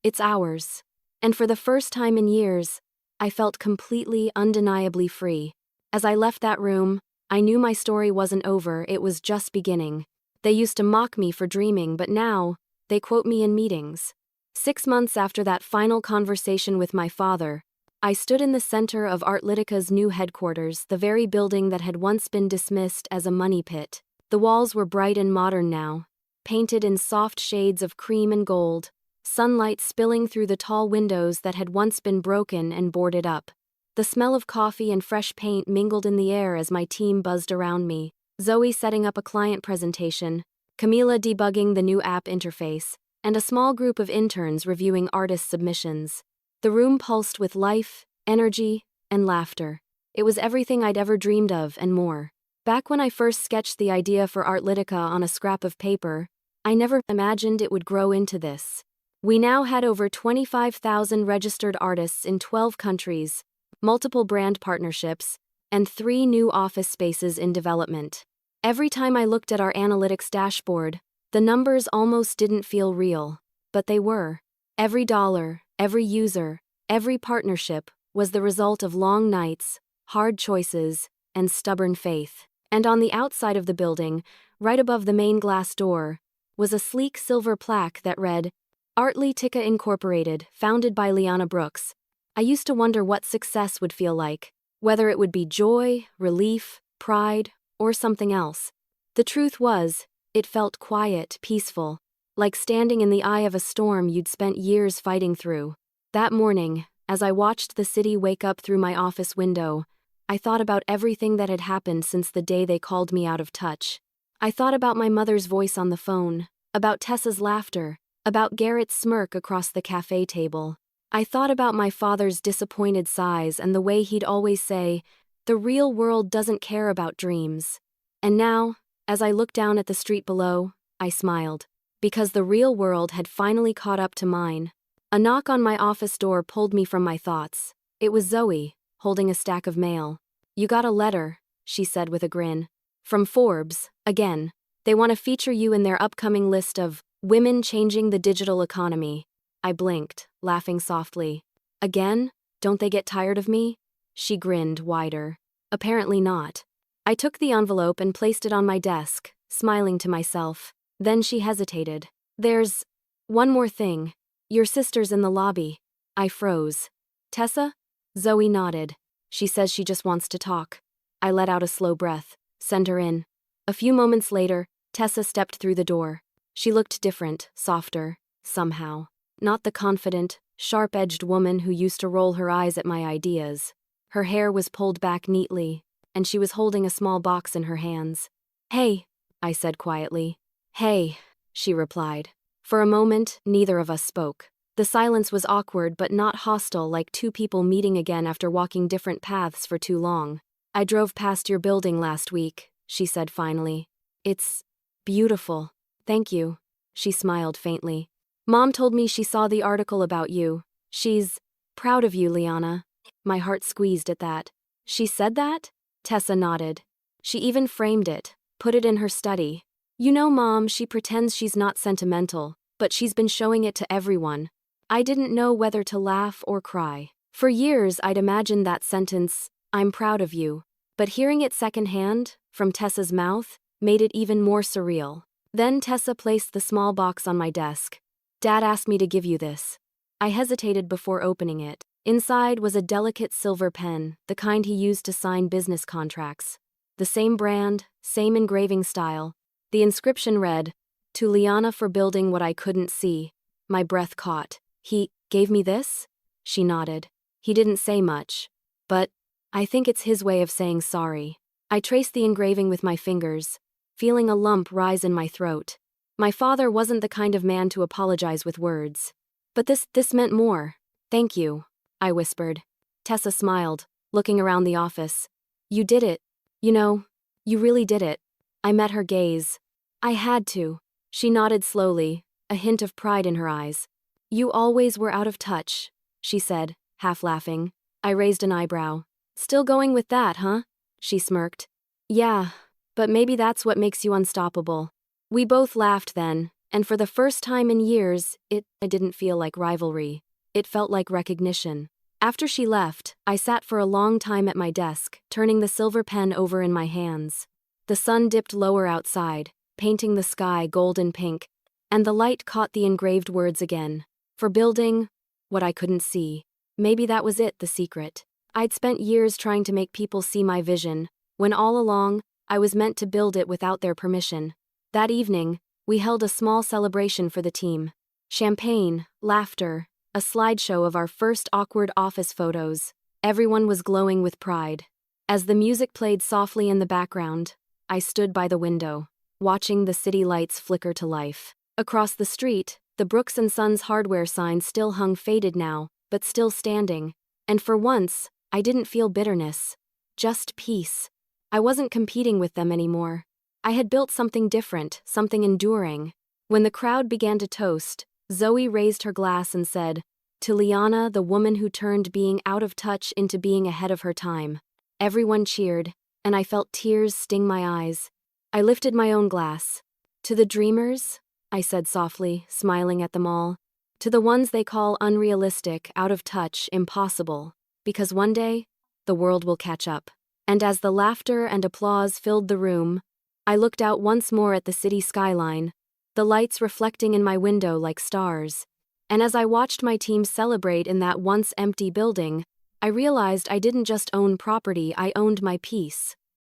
"It's ours." And for the first time in years, I felt completely, undeniably free. As I left that room, I knew my story wasn't over, it was just beginning. They used to mock me for dreaming, but now, they quote me in meetings. 6 months after that final conversation with my father, I stood in the center of Artlytica's new headquarters, the very building that had once been dismissed as a money pit. The walls were bright and modern now, painted in soft shades of cream and gold, sunlight spilling through the tall windows that had once been broken and boarded up. The smell of coffee and fresh paint mingled in the air as my team buzzed around me. Zoe setting up a client presentation, Camila debugging the new app interface, and a small group of interns reviewing artist submissions. The room pulsed with life, energy, and laughter. It was everything I'd ever dreamed of and more. Back when I first sketched the idea for Artlytica on a scrap of paper, I never imagined it would grow into this. We now had over 25,000 registered artists in 12 countries, multiple brand partnerships, and 3 new office spaces in development. Every time I looked at our analytics dashboard, the numbers almost didn't feel real, but they were. Every dollar, every user, every partnership was the result of long nights, hard choices, and stubborn faith. And on the outside of the building, right above the main glass door, was a sleek silver plaque that read, Artlytica Incorporated, founded by Liana Brooks. I used to wonder what success would feel like, whether it would be joy, relief, pride, or something else. The truth was, it felt quiet, peaceful, like standing in the eye of a storm you'd spent years fighting through. That morning, as I watched the city wake up through my office window, I thought about everything that had happened since the day they called me out of touch. I thought about my mother's voice on the phone, about Tessa's laughter, about Garrett's smirk across the cafe table. I thought about my father's disappointed sighs and the way he'd always say, "The real world doesn't care about dreams." And now, as I looked down at the street below, I smiled, because the real world had finally caught up to mine. A knock on my office door pulled me from my thoughts. It was Zoe, holding a stack of mail. "You got a letter," she said with a grin. "From Forbes, again. They want to feature you in their upcoming list of women changing the digital economy." I blinked, laughing softly. "Again? Don't they get tired of me?" She grinned wider. "Apparently not." I took the envelope and placed it on my desk, smiling to myself. Then she hesitated. "There's one more thing. Your sister's in the lobby." I froze. "Tessa?" Zoe nodded. "She says she just wants to talk." I let out a slow breath. "Send her in." A few moments later, Tessa stepped through the door. She looked different, softer, somehow. Not the confident, sharp-edged woman who used to roll her eyes at my ideas. Her hair was pulled back neatly, and she was holding a small box in her hands. "Hey," I said quietly. "Hey," she replied. For a moment, neither of us spoke. The silence was awkward but not hostile, like two people meeting again after walking different paths for too long. "I drove past your building last week," she said finally. "It's beautiful." "Thank you," she smiled faintly. "Mom told me she saw the article about you. She's proud of you, Liana." My heart squeezed at that. "She said that?" Tessa nodded. "She even framed it, put it in her study. You know, Mom, she pretends she's not sentimental, but she's been showing it to everyone." I didn't know whether to laugh or cry. For years I'd imagined that sentence, "I'm proud of you," but hearing it secondhand, from Tessa's mouth, made it even more surreal. Then Tessa placed the small box on my desk. "Dad asked me to give you this." I hesitated before opening it. Inside was a delicate silver pen, the kind he used to sign business contracts. The same brand, same engraving style. The inscription read, "To Liana for building what I couldn't see." My breath caught. "He gave me this?" She nodded. He didn't say much. But I think it's his way of saying sorry. I traced the engraving with my fingers, feeling a lump rise in my throat. My father wasn't the kind of man to apologize with words. But this meant more. Thank you, I whispered. Tessa smiled, looking around the office. You did it. You know, you really did it. I met her gaze. I had to. She nodded slowly, a hint of pride in her eyes. You always were out of touch, she said, half laughing. I raised an eyebrow. Still going with that, huh? She smirked. Yeah, but maybe that's what makes you unstoppable. We both laughed then, and for the first time in years, it didn't feel like rivalry. It felt like recognition. After she left, I sat for a long time at my desk, turning the silver pen over in my hands. The sun dipped lower outside, painting the sky golden pink, and the light caught the engraved words again. For building what I couldn't see. Maybe that was it, the secret. I'd spent years trying to make people see my vision, when all along, I was meant to build it without their permission. That evening, we held a small celebration for the team. Champagne, laughter, a slideshow of our first awkward office photos. Everyone was glowing with pride. As the music played softly in the background, I stood by the window, watching the city lights flicker to life. Across the street, the Brooks & Sons hardware sign still hung faded now, but still standing. And for once, I didn't feel bitterness. Just peace. I wasn't competing with them anymore. I had built something different, something enduring. When the crowd began to toast, Zoe raised her glass and said, "To Liana, the woman who turned being out of touch into being ahead of her time." Everyone cheered, and I felt tears sting my eyes. I lifted my own glass. "To the dreamers," I said softly, smiling at them all. "To the ones they call unrealistic, out of touch, impossible. Because one day, the world will catch up." And as the laughter and applause filled the room, I looked out once more at the city skyline, the lights reflecting in my window like stars. And as I watched my team celebrate in that once empty building, I realized I didn't just own property, I owned my peace.